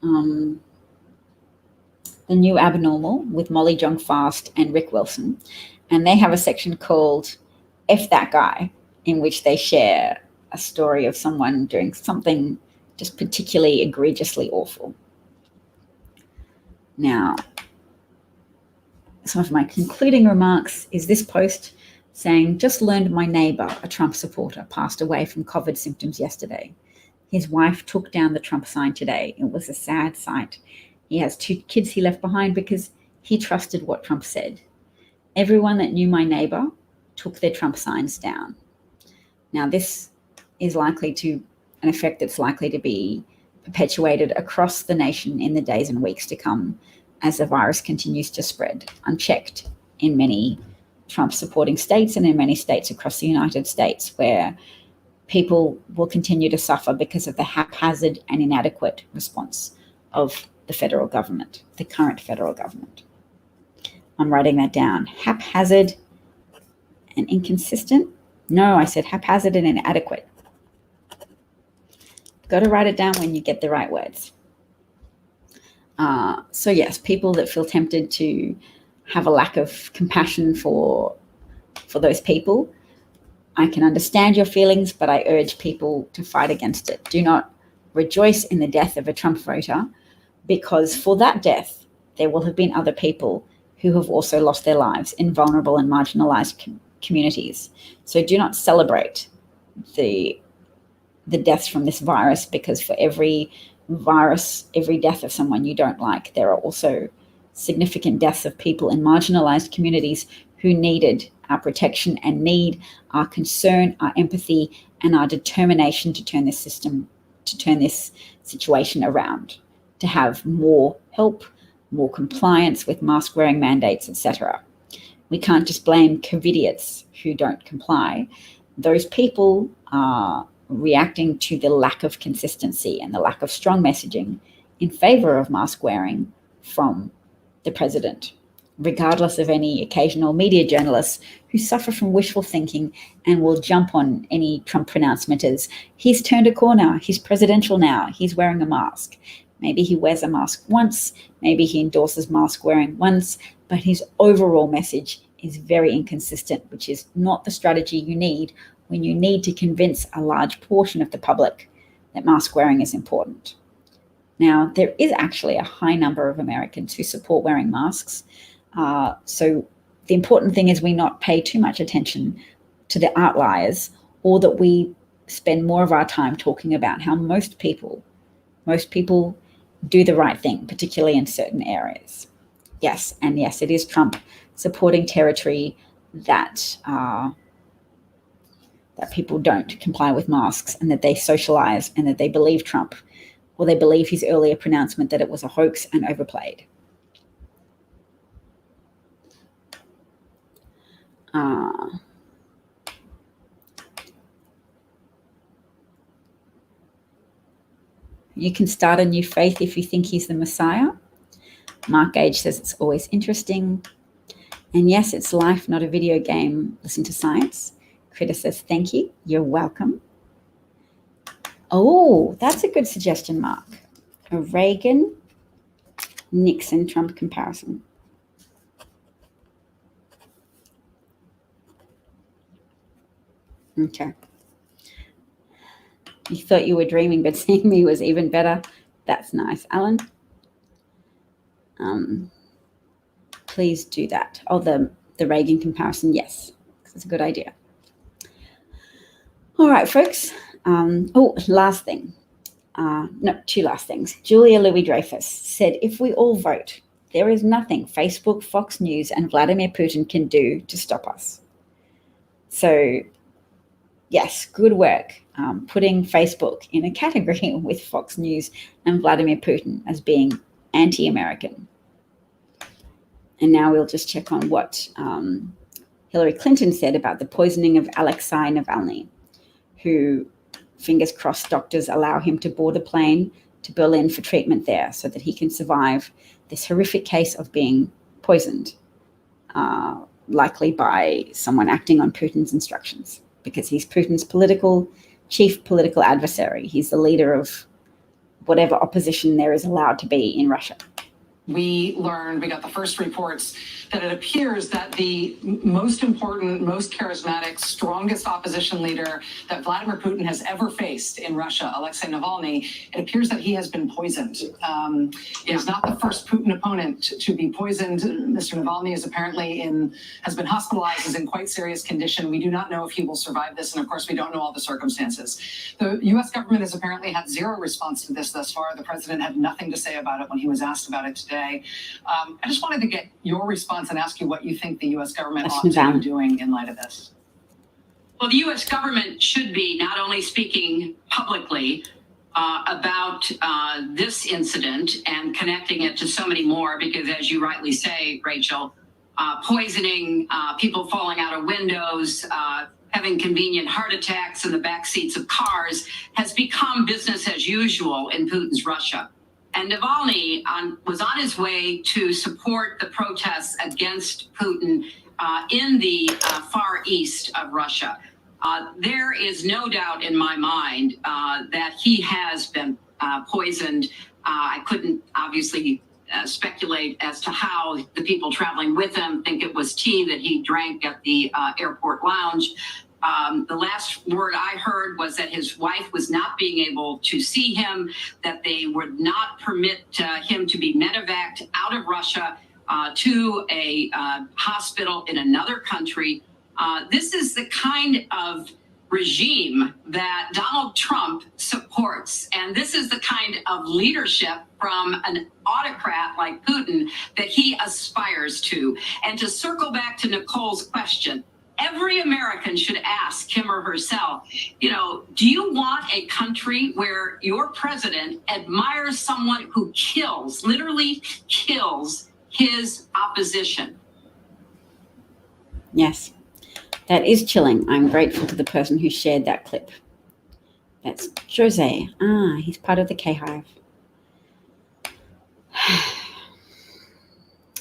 The New Abnormal with Molly Jong-Fast and Rick Wilson. And they have a section called F That Guy, in which they share a story of someone doing something just particularly egregiously awful. Now, some of my concluding remarks is this post saying, just learned my neighbor, a Trump supporter, passed away from COVID symptoms yesterday. His wife took down the Trump sign today. It was a sad sight. He has 2 kids he left behind because he trusted what Trump said. Everyone that knew my neighbor took their Trump signs down. Now, this is likely to an effect that's likely to be perpetuated across the nation in the days and weeks to come as the virus continues to spread unchecked in many Trump-supporting states and in many states across the United States, where people will continue to suffer because of the haphazard and inadequate response of the federal government, the current federal government. I'm writing that down. Haphazard and inconsistent? No, I said haphazard and inadequate. Got to write it down when you get the right words. So yes, people that feel tempted to have a lack of compassion for those people, I can understand your feelings, but I urge people to fight against it. Do not rejoice in the death of a Trump voter, because for that death, there will have been other people who have also lost their lives in vulnerable and marginalized communities. So do not celebrate the deaths from this virus, because for every virus, every death of someone you don't like, there are also significant deaths of people in marginalized communities who needed our protection and need our concern, our empathy, and our determination to turn this situation around, to have more help, more compliance with mask wearing mandates, etc. We can't just blame COVIDiots who don't comply. Those people are reacting to the lack of consistency and the lack of strong messaging in favor of mask wearing from the president, regardless of any occasional media journalists who suffer from wishful thinking and will jump on any Trump pronouncement as he's turned a corner, he's presidential now, he's wearing a mask. Maybe he wears a mask once, maybe he endorses mask wearing once, but his overall message is very inconsistent, which is not the strategy you need when you need to convince a large portion of the public that mask wearing is important. Now, there is actually a high number of Americans who support wearing masks. So the important thing is we not pay too much attention to the outliers, or that we spend more of our time talking about how most people do the right thing, particularly in certain areas. Yes, and yes, it is Trump supporting territory that people don't comply with masks, and that they socialize, and that they believe Trump, or they believe his earlier pronouncement that it was a hoax and overplayed. You can start a new faith if you think he's the Messiah. Mark Gage says it's always interesting. And yes, it's life, not a video game. Listen to science. Critter says, thank you. You're welcome. Oh, that's a good suggestion, Mark. A Reagan-Nixon-Trump comparison. Okay. You thought you were dreaming, but seeing me was even better. That's nice, Alan. Please do that. Oh, the Reagan comparison, yes. That's a good idea. All right, folks. Last thing. No, 2 last things. Julia Louis-Dreyfus said, if we all vote, there is nothing Facebook, Fox News, and Vladimir Putin can do to stop us. So, yes, good work. putting Facebook in a category with Fox News and Vladimir Putin as being anti-American. And now we'll just check on what Hillary Clinton said about the poisoning of Alexei Navalny, who, fingers crossed, doctors allow him to board a plane to Berlin for treatment there so that he can survive this horrific case of being poisoned, likely by someone acting on Putin's instructions, because he's Putin's chief political adversary. He's the leader of whatever opposition there is allowed to be in Russia. We got the first reports that it appears that the most important, most charismatic, strongest opposition leader that Vladimir Putin has ever faced in Russia, Alexei Navalny, it appears that he has been poisoned. He is not the first Putin opponent to be poisoned. Mr. Navalny has been hospitalized, is in quite serious condition. We do not know if he will survive this, and of course, we don't know all the circumstances. The U.S. government has apparently had zero response to this thus far. The president had nothing to say about it when he was asked about it today. I just wanted to get your response and ask you what you think the U.S. government ought to be doing in light of this. Well, the U.S. government should be not only speaking publicly about this incident and connecting it to so many more, because as you rightly say, Rachel, poisoning, people falling out of windows, having convenient heart attacks in the back seats of cars has become business as usual in Putin's Russia. And Navalny was on his way to support the protests against Putin in the far east of Russia. There is no doubt in my mind that he has been poisoned. I couldn't obviously speculate as to how the people traveling with him think it was tea that he drank at the airport lounge. The last word I heard was that his wife was not being able to see him, that they would not permit him to be medevaced out of Russia to a hospital in another country. This is the kind of regime that Donald Trump supports. And this is the kind of leadership from an autocrat like Putin that he aspires to. And to circle back to Nicole's question, every American should ask him or herself, do you want a country where your president admires someone who literally kills his opposition? Yes, that is chilling. I'm grateful to the person who shared that clip. That's Jose. He's part of the K-Hive.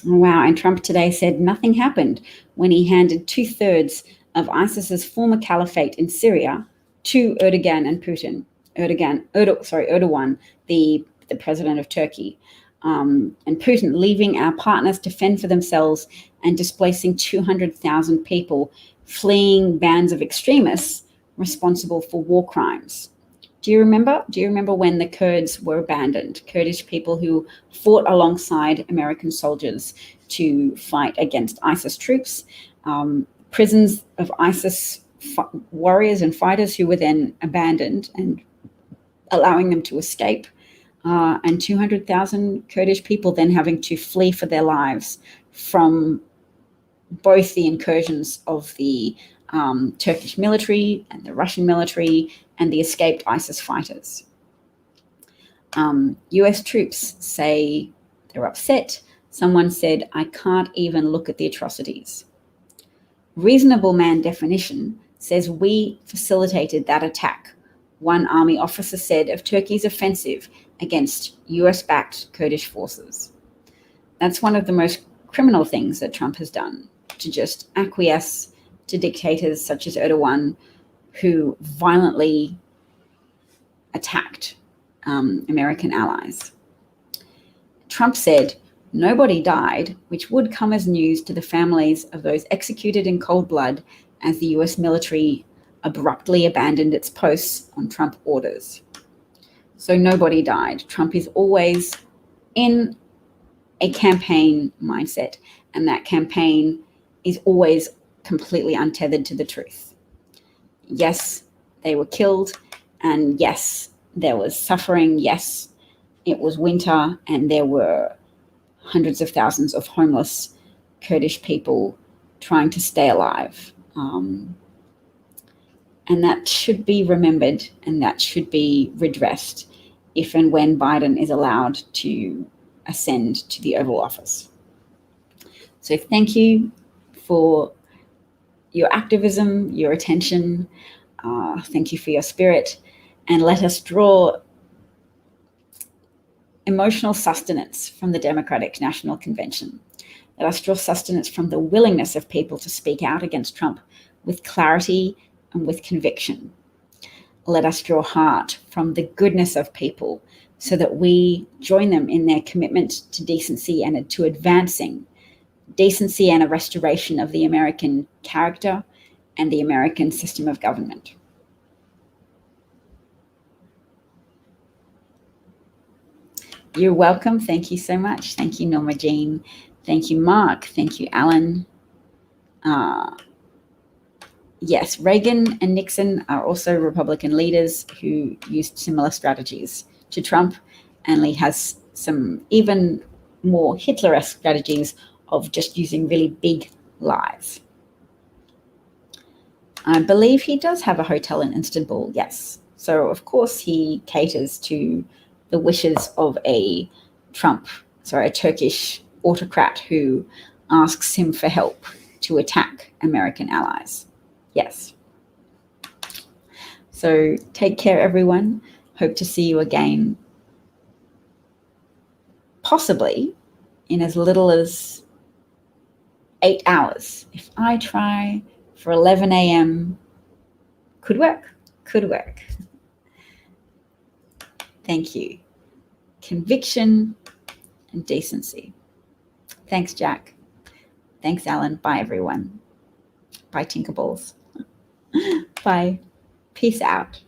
Wow, and Trump today said nothing happened when he handed 2/3 of ISIS's former caliphate in Syria to Erdogan and Putin. Erdogan, the president of Turkey, and Putin, leaving our partners to fend for themselves and displacing 200,000 people, fleeing bands of extremists responsible for war crimes. Do you remember? When the Kurds were abandoned? Kurdish people who fought alongside American soldiers to fight against ISIS troops, prisons of ISIS warriors and fighters who were then abandoned and allowing them to escape, and 200,000 Kurdish people then having to flee for their lives from both the incursions of the Turkish military and the Russian military and the escaped ISIS fighters. US troops say they're upset. Someone said, I can't even look at the atrocities. Reasonable man definition says we facilitated that attack, one army officer said of Turkey's offensive against US-backed Kurdish forces. That's one of the most criminal things that Trump has done, to just acquiesce to dictators such as Erdogan, who violently attacked American allies. Trump said nobody died, which would come as news to the families of those executed in cold blood as the US military abruptly abandoned its posts on Trump orders. So nobody died. Trump is always in a campaign mindset, and that campaign is always completely untethered to the truth. Yes, they were killed, and yes, there was suffering. Yes, it was winter, and there were hundreds of thousands of homeless Kurdish people trying to stay alive. And that should be remembered, and that should be redressed if and when Biden is allowed to ascend to the Oval Office. So thank you for your activism, your attention. Thank you for your spirit. And let us draw emotional sustenance from the Democratic National Convention. Let us draw sustenance from the willingness of people to speak out against Trump with clarity and with conviction. Let us draw heart from the goodness of people so that we join them in their commitment to decency and to advancing decency and a restoration of the American character and the American system of government. You're welcome. Thank you so much. Thank you, Norma Jean. Thank you, Mark. Thank you, Alan. Yes, Reagan and Nixon are also Republican leaders who used similar strategies to Trump, and Lee has some even more Hitler-esque strategies of just using really big lies. I believe he does have a hotel in Istanbul, yes. So, of course, he caters to the wishes of a Turkish autocrat who asks him for help to attack American allies. Yes. So take care, everyone. Hope to see you again, possibly in as little as 8 hours. If I try for 11 a.m., could work. Thank you. Conviction and decency. Thanks, Jack. Thanks, Alan. Bye, everyone. Bye, Tinkerballs. Bye. Peace out.